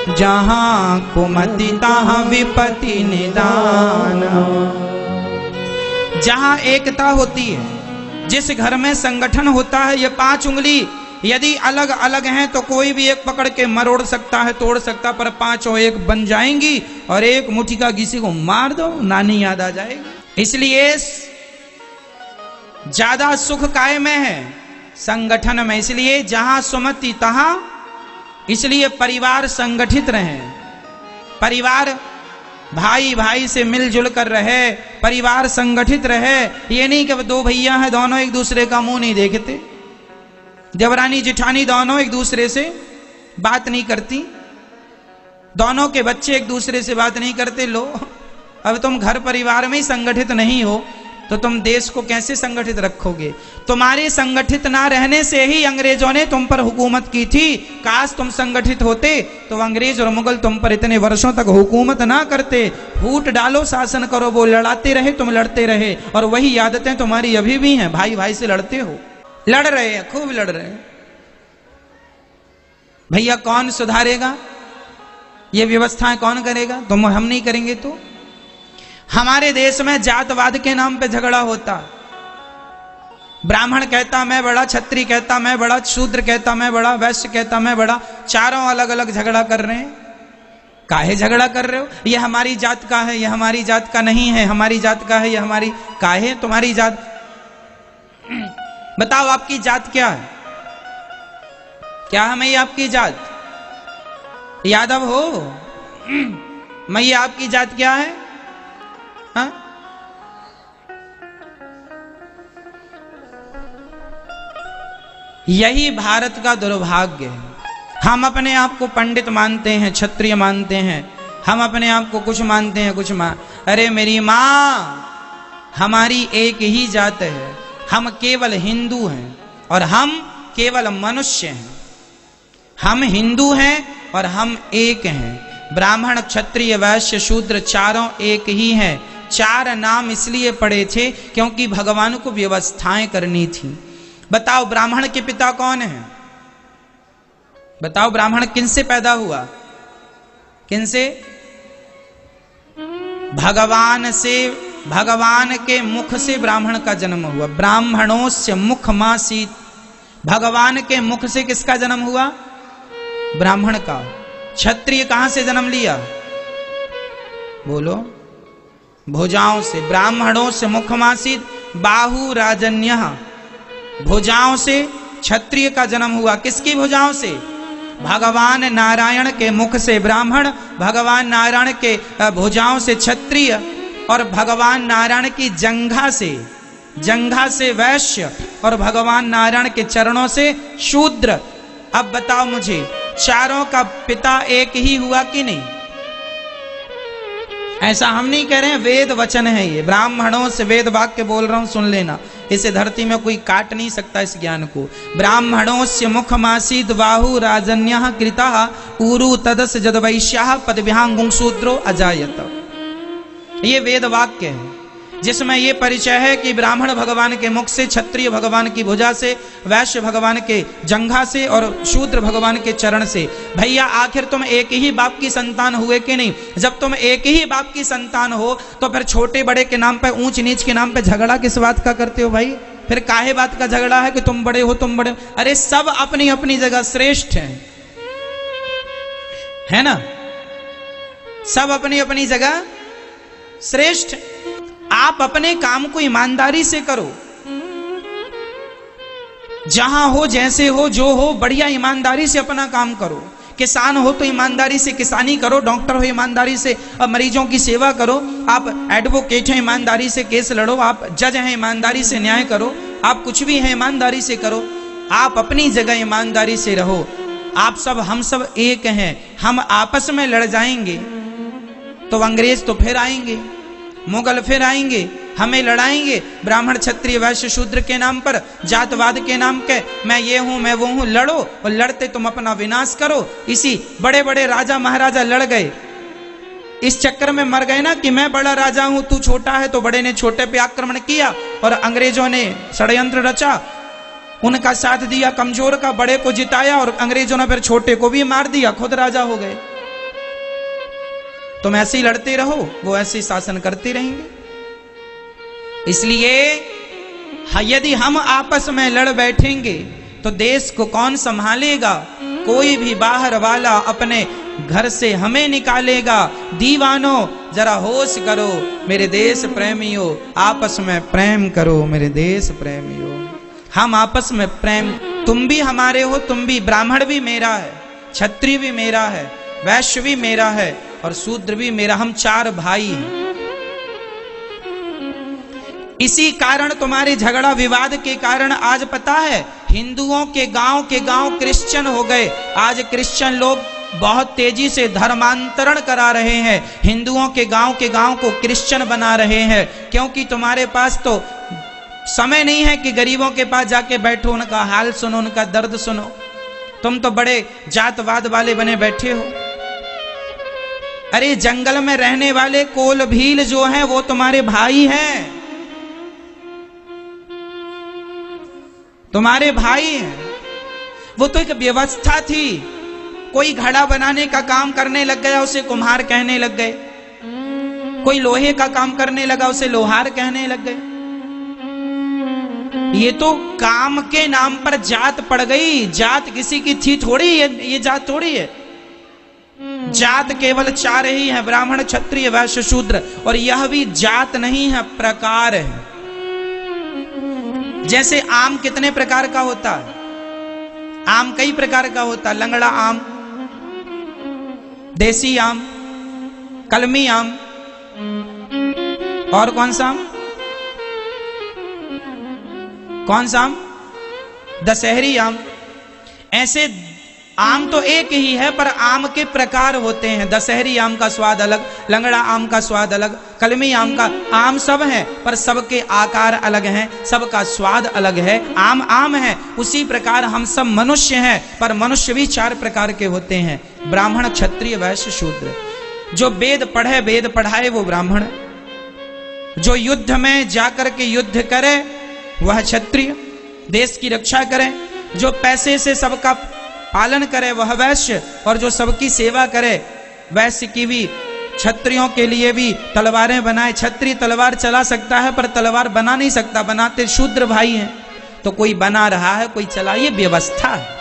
जहां कुमति तहां विपत्ति निदान। जहां एकता होती है, जिस घर में संगठन होता है, ये 5 उंगली यदि अलग अलग हैं तो कोई भी एक पकड़ के मरोड़ सकता है, तोड़ सकता, पर 5 एक बन जाएंगी, और एक मुट्ठी का किसी को मार दो, नानी याद आ जाएगी। इसलिए ज्यादा सुख काय में है, संगठन में। इसलिए जहां सुमति तहां, इसलिए परिवार संगठित रहे, परिवार भाई भाई से मिलजुल कर रहे, परिवार संगठित रहे। ये नहीं कि 2 भैया हैं, दोनों एक दूसरे का मुंह नहीं देखते, देवरानी जिठानी दोनों एक दूसरे से बात नहीं करती, दोनों के बच्चे एक दूसरे से बात नहीं करते। लो, अब तुम घर परिवार में ही संगठित नहीं हो तो तुम देश को कैसे संगठित रखोगे? तुम्हारे संगठित ना रहने से ही अंग्रेजों ने तुम पर हुकूमत की थी। काश तुम संगठित होते तो अंग्रेज और मुगल तुम पर इतने वर्षों तक हुकूमत ना करते। फूट डालो, शासन करो, वो लड़ाते रहे, तुम लड़ते रहे, और वही आदतें तुम्हारी अभी भी हैं। भाई भाई से लड़ते हो, लड़ रहे हैं, खूब लड़ रहे हैं। भैया कौन सुधारेगा? ये व्यवस्थाएं कौन करेगा? तुम हम नहीं करेंगे तो? हमारे देश में जातवाद के नाम पे झगड़ा होता। ब्राह्मण कहता मैं बड़ा, क्षत्रिय कहता मैं बड़ा, शूद्र कहता मैं बड़ा, वैश्य कहता मैं बड़ा, चारों अलग अलग झगड़ा कर रहे हैं। काहे झगड़ा कर रहे हो? ये हमारी जात का है, ये हमारी जात का नहीं है, हमारी जात का है, ये हमारी। काहे तुम्हारी जात? बताओ आपकी जात क्या है? क्या है मैं आपकी जात? यादव हो? मैं ये आपकी जात क्या है? हाँ? यही भारत का दुर्भाग्य है। हम अपने आप को पंडित मानते हैं, क्षत्रिय मानते हैं, हम अपने आप को कुछ मानते हैं, कुछ अरे मेरी मां, हमारी एक ही जात है। हम केवल हिंदू हैं और हम केवल मनुष्य हैं। हम हिंदू हैं और हम एक हैं। ब्राह्मण, क्षत्रिय, वैश्य, शूद्र चारों एक ही हैं। चार नाम इसलिए पड़े थे क्योंकि भगवान को व्यवस्थाएं करनी थी। बताओ ब्राह्मण के पिता कौन है? बताओ ब्राह्मण किनसे पैदा हुआ? किनसे? भगवान से। भगवान के मुख से ब्राह्मण का जन्म हुआ। ब्राह्मणों से मुख मासीत। भगवान के मुख से किसका जन्म हुआ? ब्राह्मण का। क्षत्रिय कहां से जन्म लिया? बोलो। भुजाओं से। ब्राह्मणों से मुख मासीत, बाहु राजन्यः। भुजाओं से क्षत्रिय का जन्म हुआ। किसकी भुजाओं से? भगवान नारायण के मुख से ब्राह्मण, भगवान नारायण के भुजाओं से क्षत्रिय, और भगवान नारायण की जंघा से वैश्य, और भगवान नारायण के चरणों से शूद्र। अब बताओ मुझे, चारों का पिता एक ही हुआ कि नहीं? ऐसा हम नहीं कह रहे हैं, वेद वचन है ये। ब्राह्मणों से वेद वाक्य बोल रहा हूं, सुन लेना। इसे धरती में कोई काट नहीं सकता इस ज्ञान को। ब्राह्मणों से मुखमासीद बाहु राजन्यः कृतः ऊरु तदस जदवैश्याः पदभ्यां शूद्रो अजायत। ये वेद वाक्य है जिसमें ये परिचय है कि ब्राह्मण भगवान के मुख से, क्षत्रिय भगवान की भुजा से, वैश्य भगवान के जंघा से, और शूद्र भगवान के चरण से। भैया आखिर तुम एक ही बाप की संतान हुए कि नहीं? जब तुम एक ही बाप की संतान हो तो फिर छोटे बड़े के नाम पे, ऊंच नीच के नाम पे झगड़ा किस बात का करते हो भाई? फिर काहे बात का झगड़ा है कि तुम बड़े हो, तुम बड़े हो? अरे सब अपनी अपनी जगह श्रेष्ठ है ना? सब अपनी अपनी जगह श्रेष्ठ। आप अपने काम को ईमानदारी से करो। जहां हो, जैसे हो, जो हो, बढ़िया ईमानदारी से अपना काम करो। किसान हो तो ईमानदारी से किसानी करो, डॉक्टर हो ईमानदारी से मरीजों की सेवा करो, आप एडवोकेट हैं ईमानदारी से केस लड़ो, आप जज हैं ईमानदारी से न्याय करो, आप कुछ भी हैं ईमानदारी से करो। आप अपनी जगह ईमानदारी से रहो। आप सब, हम सब एक हैं। हम आपस में लड़ जाएंगे तो अंग्रेज तो फिर आएंगे, मुगल फिर आएंगे, हमें लड़ाएंगे। ब्राह्मण, क्षत्रिय, वैश्य, शूद्र के नाम पर, जातवाद के नाम के, मैं ये हूं, मैं वो हूं, लड़ो, और लड़ते तुम अपना विनाश करो। इसी बड़े बड़े राजा महाराजा लड़ गए, इस चक्कर में मर गए ना कि मैं बड़ा राजा हूं, तू छोटा है, तो बड़े ने छोटे पे आक्रमण किया और अंग्रेजों ने षड्यंत्र रचा, उनका साथ दिया, कमजोर का बड़े को जिताया, और अंग्रेजों ने फिर छोटे को भी मार दिया, खुद राजा हो गए। तुम ऐसे ही लड़ते रहो, वो ऐसे ही शासन करते रहेंगे। इसलिए यदि हम आपस में लड़ बैठेंगे तो देश को कौन संभालेगा? कोई भी बाहर वाला अपने घर से हमें निकालेगा। दीवानों जरा होश करो, मेरे देश प्रेमियों, आपस में प्रेम करो मेरे देश प्रेमियों। हम आपस में प्रेम, तुम भी हमारे हो, तुम भी, ब्राह्मण भी मेरा है, क्षत्रिय भी मेरा है, वैश्य भी मेरा है, और शूद्र भी मेरा। हम चार भाई हैं। इसी कारण तुम्हारे झगड़ा विवाद के कारण आज पता है हिंदुओं के गांव क्रिश्चियन हो गए। आज क्रिश्चियन लोग बहुत तेजी से धर्मांतरण करा रहे हैं, हिंदुओं के गांव को क्रिश्चियन बना रहे हैं, क्योंकि तुम्हारे पास तो समय नहीं है कि गरीबों के पास जाके बैठो, उनका हाल सुनो, उनका दर्द सुनो। तुम तो बड़े जातवाद वाले बने बैठे हो। अरे जंगल में रहने वाले कोल भील जो हैं वो तुम्हारे भाई हैं, तुम्हारे भाई हैं। वो तो एक व्यवस्था थी। कोई घड़ा बनाने का काम करने लग गया, उसे कुम्हार कहने लग गए। कोई लोहे का काम करने लगा, उसे लोहार कहने लग गए। ये तो काम के नाम पर जात पड़ गई। जात किसी की थी थोड़ी, ये जात थोड़ी है। जात केवल 4 ही है, ब्राह्मण क्षत्रिय वैश्य शूद्र, और यह भी जात नहीं है, प्रकार है। जैसे आम कितने प्रकार का होता है? आम कई प्रकार का होता है। लंगड़ा आम, देसी आम, कलमी आम, और कौन सा आम? कौन सा आम? दशहरी आम। ऐसे आम तो एक ही है, पर आम के प्रकार होते हैं। दशहरी आम का स्वाद अलग, लंगड़ा आम का स्वाद अलग, कलमी आम का। आम सब हैं, पर सबके आकार अलग हैं, सबका स्वाद अलग है। आम आम है। उसी प्रकार हम सब मनुष्य हैं, पर मनुष्य भी 4 प्रकार के होते हैं, ब्राह्मण क्षत्रिय वैश्य शूद्र। जो वेद पढ़े, वेद पढ़ाए, वो ब्राह्मण। जो युद्ध में जाकर के युद्ध करे वह क्षत्रिय, देश की रक्षा करे। जो पैसे से सबका पालन करे वह वैश्य, और जो सबकी सेवा करे, वैश्य की भी, क्षत्रियों के लिए भी तलवारें बनाए। क्षत्रिय तलवार चला सकता है, पर तलवार बना नहीं सकता, बनाते शूद्र भाई हैं। तो कोई बना रहा है, कोई चला, ये व्यवस्था है।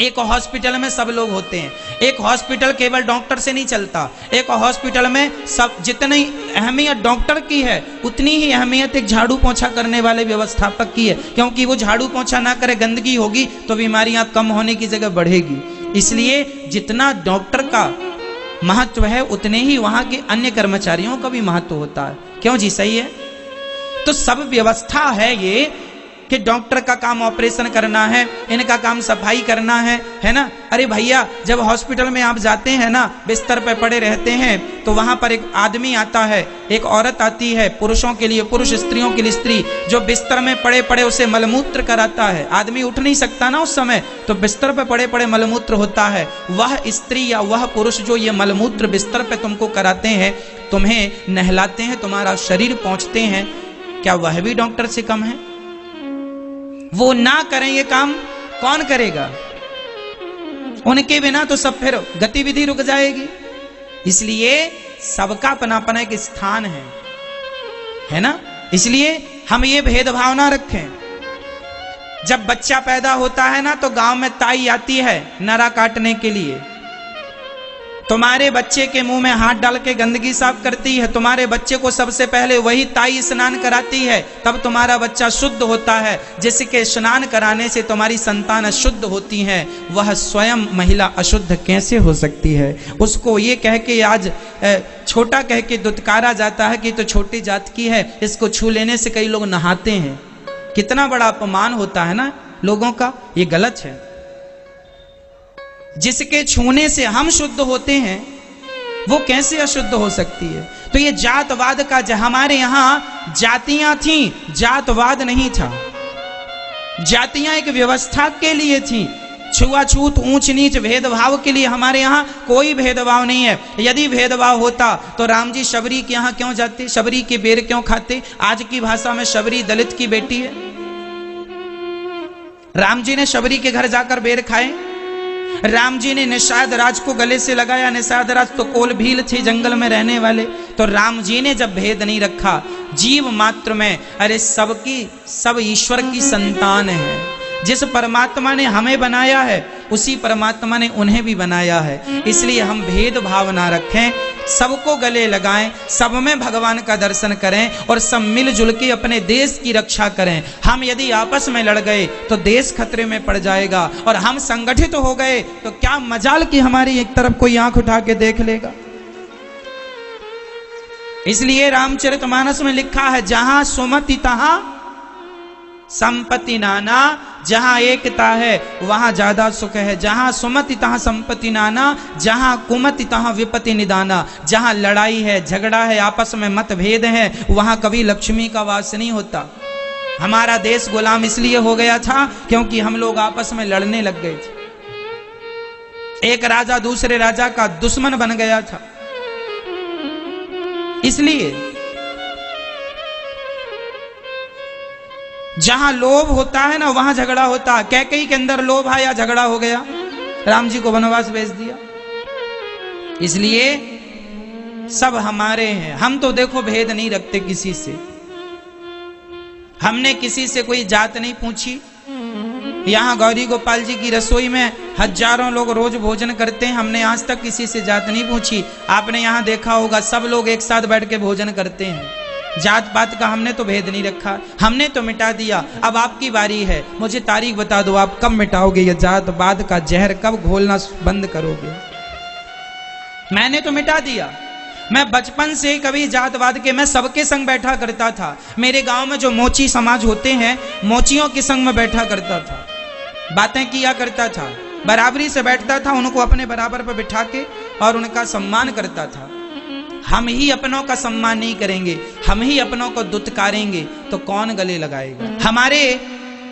एक हॉस्पिटल में सब लोग होते हैं। एक हॉस्पिटल केवल डॉक्टर से नहीं चलता। एक हॉस्पिटल में सब, जितनी अहमियत डॉक्टर की है उतनी ही अहमियत एक झाड़ू पोंछा करने वाले व्यवस्थापक की है, क्योंकि वो झाड़ू पोंछा ना करे, गंदगी होगी तो बीमारियां कम होने की जगह बढ़ेगी। इसलिए जितना डॉक्टर का महत्व है उतने ही वहां के अन्य कर्मचारियों का भी महत्व होता है। क्यों जी? सही है। तो सब व्यवस्था है ये कि डॉक्टर का काम ऑपरेशन करना है, इनका काम सफाई करना है ना। अरे भैया, जब हॉस्पिटल में आप जाते हैं ना, बिस्तर पे पड़े रहते हैं, तो वहां पर एक आदमी आता है, एक औरत आती है, पुरुषों के लिए पुरुष, स्त्रियों के लिए स्त्री, जो बिस्तर में पड़े पड़े उसे मलमूत्र कराता है। आदमी उठ नहीं सकता ना उस समय, तो बिस्तर पे पड़े पड़े मलमूत्र होता है। वह स्त्री या वह पुरुष जो ये मलमूत्र बिस्तर पे तुमको कराते हैं, तुम्हें नहलाते हैं, तुम्हारा शरीर पोंछते हैं, क्या वह भी डॉक्टर से कम है? वो ना करें ये काम, कौन करेगा? उनके बिना तो सब फिर गतिविधि रुक जाएगी। इसलिए सबका अपना अपना एक स्थान है ना। इसलिए हम ये भेदभाव ना रखें। जब बच्चा पैदा होता है ना, तो गांव में ताई आती है नरा काटने के लिए। तुम्हारे बच्चे के मुंह में हाथ डाल के गंदगी साफ करती है। तुम्हारे बच्चे को सबसे पहले वही ताई स्नान कराती है, तब तुम्हारा बच्चा शुद्ध होता है। जिसके स्नान कराने से तुम्हारी संतान अशुद्ध होती है, वह स्वयं महिला अशुद्ध कैसे हो सकती है? उसको ये कह के आज छोटा कह के दुत्कारा जाता है कि तो छोटी जात की है, इसको छू लेने से कई लोग नहाते हैं। कितना बड़ा अपमान होता है ना लोगों का। ये गलत है। जिसके छूने से हम शुद्ध होते हैं, वो कैसे अशुद्ध हो सकती है? तो ये जातवाद का, हमारे यहां जातियां थी, जातवाद नहीं था। जातियां एक व्यवस्था के लिए थी। छुआछूत, ऊंच नीच, भेदभाव के लिए हमारे यहाँ कोई भेदभाव नहीं है। यदि भेदभाव होता तो राम जी शबरी के यहाँ क्यों जाते? शबरी के बेर क्यों खाते? आज की भाषा में शबरी दलित की बेटी है। राम जी ने शबरी के घर जाकर बेर खाए। राम जी ने निषाद राज को गले से लगाया। निषाद राज तो कोल भील थे, जंगल में रहने वाले। तो राम जी ने जब भेद नहीं रखा जीव मात्र में, अरे सबकी सब ईश्वर की संतान है। जिस परमात्मा ने हमें बनाया है उसी परमात्मा ने उन्हें भी बनाया है। इसलिए हम भेदभाव ना रखें, सबको गले लगाएं, सब में भगवान का दर्शन करें और सब मिलजुल के अपने देश की रक्षा करें। हम यदि आपस में लड़ गए तो देश खतरे में पड़ जाएगा, और हम संगठित हो गए तो क्या मजाल कि हमारी एक तरफ कोई आंख उठा के देख लेगा। इसलिए रामचरितमानस में लिखा है, जहां सुमति तहां संपत्ति नाना, जहां एकता है वहां ज्यादा सुख है। जहां सुमति तहां संपत्ति नाना, जहां कुमति तहां विपत्ति निदाना। जहां लड़ाई है, झगड़ा है, आपस में मतभेद है, वहां कभी लक्ष्मी का वास नहीं होता। हमारा देश गुलाम इसलिए हो गया था क्योंकि हम लोग आपस में लड़ने लग गए थे। एक राजा दूसरे राजा का दुश्मन बन गया था। इसलिए जहां लोभ होता है ना वहां झगड़ा होता है। कैकेयी के अंदर लोभ आया, झगड़ा हो गया, राम जी को वनवास भेज दिया। इसलिए सब हमारे हैं। हम तो देखो भेद नहीं रखते किसी से। हमने किसी से कोई जात नहीं पूछी। यहां गौरी गोपाल जी की रसोई में हजारों लोग रोज भोजन करते हैं। हमने आज तक किसी से जात नहीं पूछी। आपने यहां देखा होगा सब लोग एक साथ बैठ के भोजन करते हैं। जात पात का हमने तो भेद नहीं रखा, हमने तो मिटा दिया। अब आपकी बारी है, मुझे तारीख बता दो, आप कब मिटाओगे ये जात पात का जहर, कब घोलना बंद करोगे? मैंने तो मिटा दिया। मैं बचपन से कभी जातवाद के, मैं सबके संग बैठा करता था। मेरे गांव में जो मोची समाज होते हैं, मोचियों के संग में बैठा करता था, बातें किया करता था, बराबरी से बैठता था, उनको अपने बराबर पर बिठा के और उनका सम्मान करता था। हम ही अपनों का सम्मान नहीं करेंगे, हम ही अपनों को दुत्कारेंगे तो कौन गले लगाएगा? हमारे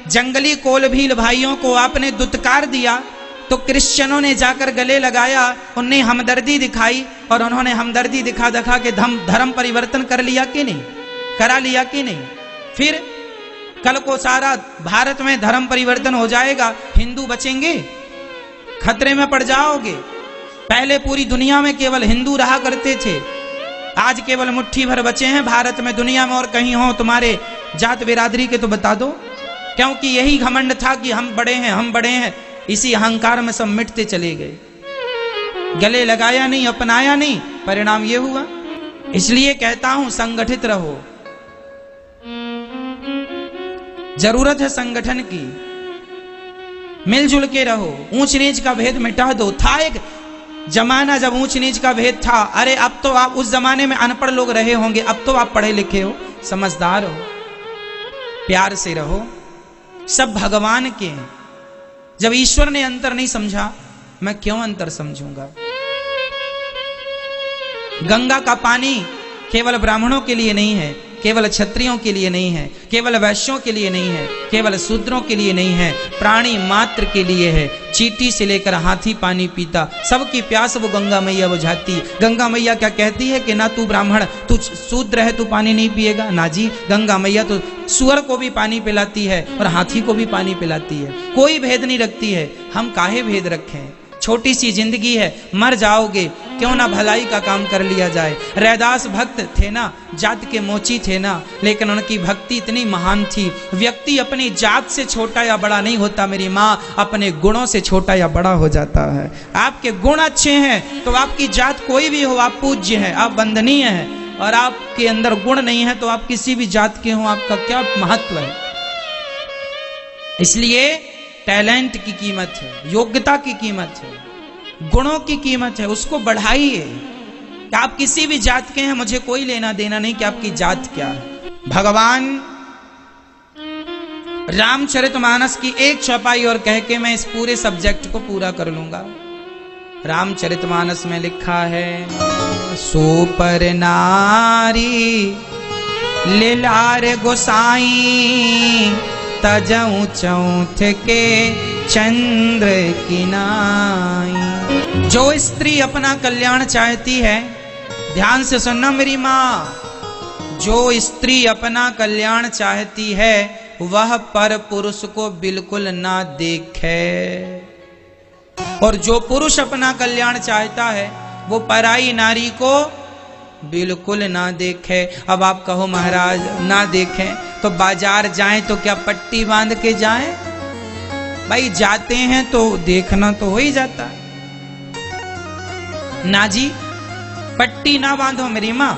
जंगली कोलभील भाइयों को आपने दुत्कार दिया तो क्रिश्चियनों ने जाकर गले लगाया, उन्हें हमदर्दी दिखाई और उन्होंने हमदर्दी दिखा दिखा के धर्म परिवर्तन कर लिया कि नहीं, करा लिया कि नहीं? फिर कल को सारा भारत में धर्म परिवर्तन हो जाएगा, हिंदू बचेंगे? खतरे में पड़ जाओगे। पहले पूरी दुनिया में केवल हिंदू रहा करते थे, आज केवल मुट्ठी भर बचे हैं भारत में। दुनिया में और कहीं हो तुम्हारे जात बिरादरी के तो बता दो, क्योंकि यही घमंड था कि हम बड़े हैं, हम बड़े हैं। इसी अहंकार में सब मिटते चले गए। गले लगाया नहीं, अपनाया नहीं, परिणाम ये हुआ। इसलिए कहता हूं संगठित रहो। जरूरत है संगठन की, मिलजुल के रहो, ऊंच नीच का भेद मिटा दो। था एक जमाना जब ऊंच नीच का भेद था। अरे अब तो आप, उस जमाने में अनपढ़ लोग रहे होंगे, अब तो आप पढ़े लिखे हो, समझदार हो, प्यार से रहो। सब भगवान के हैं। जब ईश्वर ने अंतर नहीं समझा, मैं क्यों अंतर समझूंगा? गंगा का पानी केवल ब्राह्मणों के लिए नहीं है, केवल क्षत्रियों के लिए नहीं है, केवल वैश्यों के लिए नहीं है, केवल शूद्रों के लिए नहीं है, प्राणी मात्र के लिए है। चींटी से लेकर हाथी पानी पीता, सबकी प्यास वो गंगा मैया बुझाती। गंगा मैया क्या कहती है कि ना तू ब्राह्मण, तू शूद्र है, तू पानी नहीं पिएगा? ना जी, गंगा मैया तो सुअर को भी पानी पिलाती है और हाथी को भी पानी पिलाती है। कोई भेद नहीं रखती है। हम काहे भेद रखें? छोटी सी जिंदगी है, मर जाओगे, क्यों ना भलाई का काम कर लिया जाए। रैदास भक्त थे ना, जात के मोची थे ना, लेकिन उनकी भक्ति इतनी महान थी। व्यक्ति अपनी जात से छोटा या बड़ा नहीं होता मेरी माँ, अपने गुणों से छोटा या बड़ा हो जाता है। आपके गुण अच्छे हैं तो आपकी जात कोई भी हो, आप पूज्य हैं, आप वंदनीय हैं। और आपके अंदर गुण नहीं है तो आप किसी भी जात के हो, आपका क्या महत्व है? इसलिए टैलेंट की कीमत है, योग्यता की कीमत है, गुणों की कीमत है, उसको बढ़ाइए। कि आप किसी भी जात के हैं, मुझे कोई लेना देना नहीं कि आपकी जात क्या है। भगवान रामचरितमानस की एक चौपाई और कह के मैं इस पूरे सब्जेक्ट को पूरा कर लूंगा। रामचरितमानस में लिखा है, सुपर नारी लीलार गोसाई, तजऊ चौथ के चंद्र की नाई। जो स्त्री अपना कल्याण चाहती है, ध्यान से सुनना मेरी माँ, जो स्त्री अपना कल्याण चाहती है वह पर पुरुष को बिल्कुल ना देखे, और जो पुरुष अपना कल्याण चाहता है वो पराई नारी को बिल्कुल ना देखे। अब आप कहो महाराज ना देखें तो बाजार जाएं तो क्या पट्टी बांध के जाएं? भाई जाते हैं तो देखना तो हो ही जाता है ना जी। पट्टी ना बांधो मेरी माँ,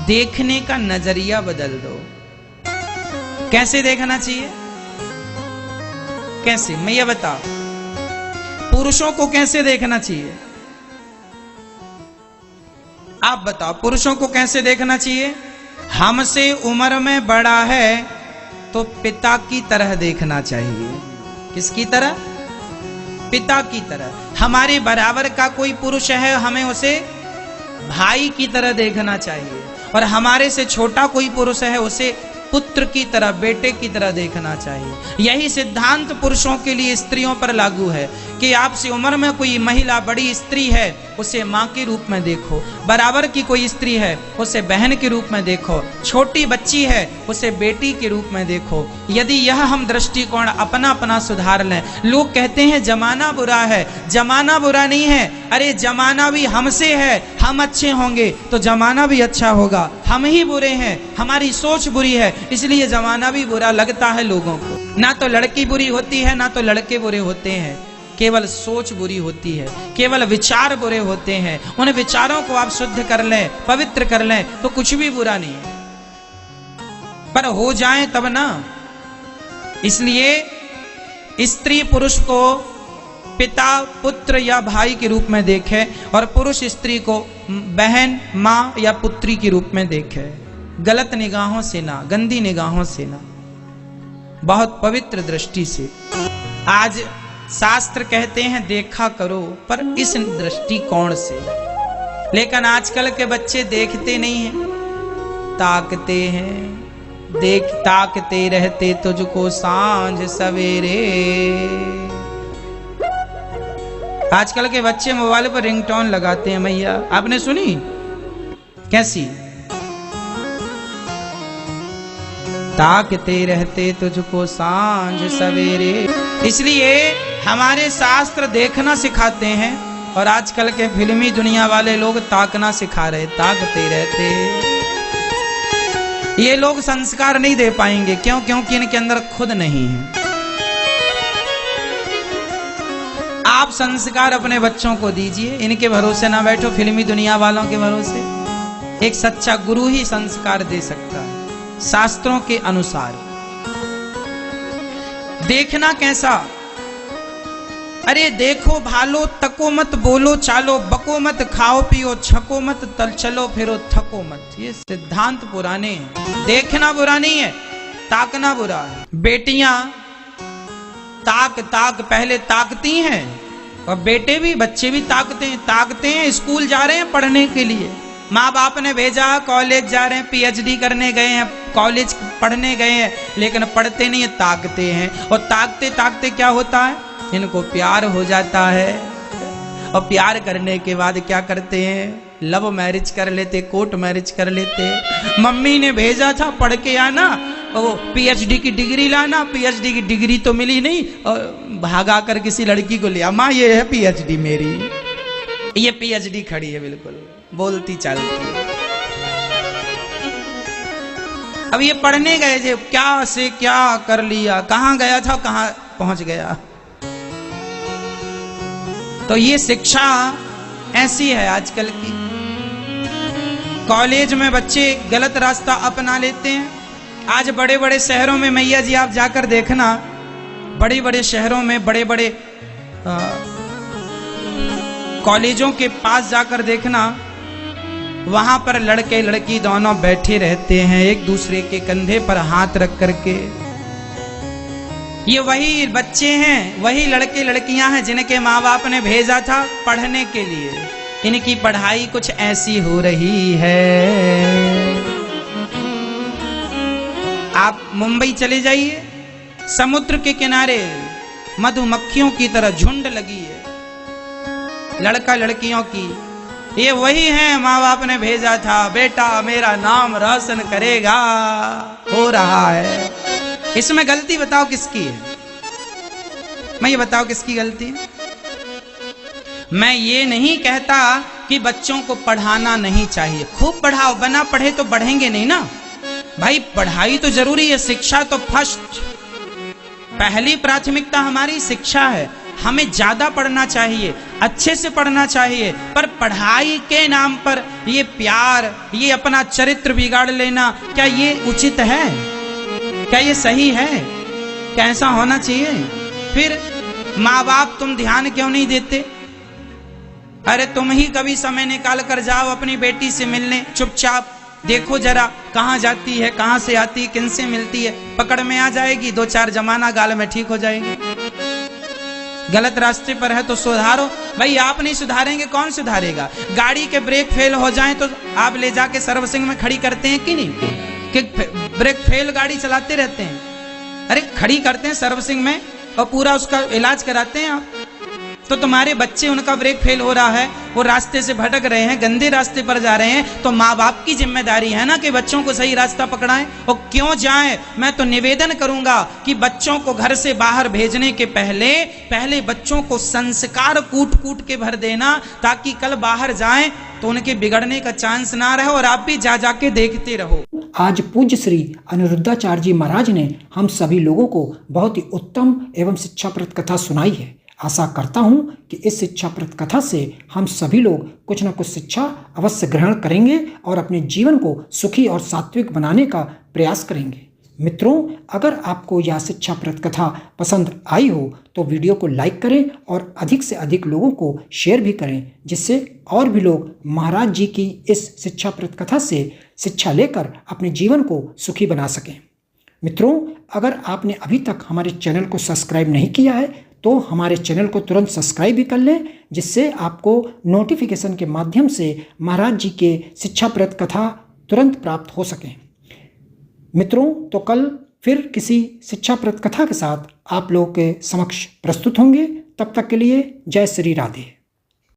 देखने का नजरिया बदल दो। कैसे देखना चाहिए? कैसे, मैं ये बताओ, पुरुषों को कैसे देखना चाहिए? आप बताओ, पुरुषों को कैसे देखना चाहिए? हमसे उम्र में बड़ा है तो पिता की तरह देखना चाहिए। किसकी तरह? पिता की तरह। हमारे बराबर का कोई पुरुष है, हमें उसे भाई की तरह देखना चाहिए, और हमारे से छोटा कोई पुरुष है उसे पुत्र की तरह, बेटे की तरह देखना चाहिए। यही सिद्धांत पुरुषों के लिए स्त्रियों पर लागू है कि आपसे उम्र में कोई महिला बड़ी स्त्री है, उसे माँ के रूप में देखो, बराबर की कोई स्त्री है उसे बहन के रूप में देखो, छोटी बच्ची है उसे बेटी के रूप में देखो। यदि यह हम दृष्टिकोण अपना अपना सुधार लें। लोग कहते हैं जमाना बुरा है, जमाना बुरा नहीं है। अरे जमाना भी हमसे है, हम अच्छे होंगे तो जमाना भी अच्छा होगा। हम ही बुरे हैं, हमारी सोच बुरी है, इसलिए जमाना भी बुरा लगता है लोगों को। ना तो लड़की बुरी होती है, ना तो लड़के बुरे होते हैं, केवल सोच बुरी होती है, केवल विचार बुरे होते हैं। उन विचारों को आप शुद्ध कर लें, पवित्र कर लें तो कुछ भी बुरा नहीं है, पर हो जाए तब ना। इसलिए स्त्री पुरुष को पिता, पुत्र या भाई के रूप में देखे, और पुरुष स्त्री को बहन, माँ या पुत्री के रूप में देखे। गलत निगाहों से ना, गंदी निगाहों से ना, बहुत पवित्र दृष्टि से। आज शास्त्र कहते हैं देखा करो, पर इस दृष्टिकोण से। लेकिन आजकल के बच्चे देखते नहीं हैं, ताकते हैं। ताकते रहते तुझको सांझ सवेरे। आजकल के बच्चे मोबाइल पर रिंगटोन लगाते हैं। मैया आपने सुनी? कैसी? ताकते रहते तुझको सांझ सवेरे। इसलिए हमारे शास्त्र देखना सिखाते हैं, और आजकल के फिल्मी दुनिया वाले लोग ताकना सिखा रहे। ताकते रहते। ये लोग संस्कार नहीं दे पाएंगे। क्यों? क्योंकि इनके अंदर खुद नहीं है। आप संस्कार अपने बच्चों को दीजिए, इनके भरोसे ना बैठो, फिल्मी दुनिया वालों के भरोसे। एक सच्चा गुरु ही संस्कार दे सकता है शास्त्रों के अनुसार। देखना कैसा? अरे देखो भालो, तको मत, बोलो चालो, बको मत, खाओ पियो, छको मत, तल चलो फिरो, थको मत। ये सिद्धांत पुराने हैं। देखना बुरा नहीं है, ताकना बुरा है। बेटियां ताक पहले ताकती हैं, और बेटे भी, बच्चे भी ताकते हैं। स्कूल जा रहे हैं पढ़ने के लिए, माँ बाप ने भेजा, कॉलेज जा रहे हैं, पीएचडी करने गए हैं, कॉलेज पढ़ने गए हैं, लेकिन पढ़ते नहीं है, ताकते हैं। और ताकते ताकते क्या होता है? इनको प्यार हो जाता है, और प्यार करने के बाद क्या करते हैं? लव मैरिज कर लेते, कोर्ट मैरिज कर लेते। मम्मी ने भेजा था पढ़ के आना, वो पीएचडी की डिग्री लाना, पीएचडी की डिग्री तो मिली नहीं, और भागा कर किसी लड़की को लिया। माँ ये है पीएचडी मेरी, ये पीएचडी खड़ी है, बिल्कुल बोलती चालती। अब ये पढ़ने गए थे, क्या से क्या कर लिया, कहाँ गया था, कहाँ पहुंच गया। तो ये शिक्षा ऐसी है आजकल की। कॉलेज में बच्चे गलत रास्ता अपना लेते हैं। आज बड़े बड़े शहरों में, मैया जी आप जाकर देखना, बड़े बड़े शहरों में बड़े बड़े कॉलेजों के पास जाकर देखना, वहां पर लड़के लड़की दोनों बैठे रहते हैं, एक दूसरे के कंधे पर हाथ रख करके। ये वही बच्चे हैं, वही लड़के लड़कियां हैं जिनके माँ बाप ने भेजा था पढ़ने के लिए। इनकी पढ़ाई कुछ ऐसी हो रही है। आप मुंबई चले जाइए, समुद्र के किनारे मधुमक्खियों की तरह झुंड लगी है, लड़का लड़कियों की। ये वही हैं माँ बाप ने भेजा था, बेटा मेरा नाम रोशन करेगा, हो रहा है। इसमें गलती बताओ किसकी है? मैं ये बताओ किसकी गलती है? मैं ये नहीं कहता कि बच्चों को पढ़ाना नहीं चाहिए, खूब पढ़ाओ, बना पढ़े तो बढ़ेंगे नहीं ना भाई। पढ़ाई तो जरूरी है, शिक्षा तो फर्स्ट, पहली प्राथमिकता हमारी शिक्षा है। हमें ज्यादा पढ़ना चाहिए, अच्छे से पढ़ना चाहिए, पर पढ़ाई के नाम पर ये प्यार, ये अपना चरित्र बिगाड़ लेना, क्या ये उचित है? क्या ये सही है? क्या ऐसा होना चाहिए? फिर माँ बाप तुम ध्यान क्यों नहीं देते? अरे तुम ही कभी समय निकाल कर जाओ अपनी बेटी से मिलने, चुपचाप देखो जरा कहाँ जाती है, कहाँ से आती है, किन से मिलती है, पकड़ में आ जाएगी, 2-4 जमाना गाल में ठीक हो जाएगी। गलत रास्ते पर है तो सुधारो। भाई आप नहीं सुधारेंगे कौन सुधारेगा? गाड़ी के ब्रेक फेल हो जाएं तो आप ले जाके सर्विसिंग में खड़ी करते हैं कि नहीं? कि ब्रेक फेल गाड़ी चलाते रहते हैं? अरे खड़ी करते हैं सर्विसिंग में और पूरा उसका इलाज कराते हैं आप। तो तुम्हारे बच्चे, उनका ब्रेक फेल हो रहा है, वो रास्ते से भटक रहे हैं, गंदे रास्ते पर जा रहे हैं, तो माँ बाप की जिम्मेदारी है ना कि बच्चों को सही रास्ता पकड़ाएं। और क्यों जाएं? मैं तो निवेदन करूंगा कि बच्चों को घर से बाहर भेजने के पहले बच्चों को संस्कार कूट के भर देना, ताकि कल बाहर जाएं तो उनके बिगड़ने का चांस ना रहे और आप भी जा जाके देखते रहो। आज पूज्य श्री अनिरुद्धाचार्य जी महाराज ने हम सभी लोगों को बहुत ही उत्तम एवं शिक्षाप्रद कथा सुनाई है। आशा करता हूं कि इस शिक्षाप्रद कथा से हम सभी लोग कुछ न कुछ शिक्षा अवश्य ग्रहण करेंगे और अपने जीवन को सुखी और सात्विक बनाने का प्रयास करेंगे। मित्रों, अगर आपको यह शिक्षाप्रद कथा पसंद आई हो तो वीडियो को लाइक करें और अधिक से अधिक लोगों को शेयर भी करें, जिससे और भी लोग महाराज जी की इस शिक्षाप्रद कथा से शिक्षा लेकर अपने जीवन को सुखी बना सकें। मित्रों, अगर आपने अभी तक हमारे चैनल को सब्सक्राइब नहीं किया है तो हमारे चैनल को तुरंत सब्सक्राइब भी कर लें, जिससे आपको नोटिफिकेशन के माध्यम से महाराज जी के शिक्षाप्रद कथा तुरंत प्राप्त हो सकें। मित्रों, तो कल फिर किसी शिक्षाप्रद कथा के साथ आप लोगों के समक्ष प्रस्तुत होंगे। तब तक के लिए जय श्री राधे।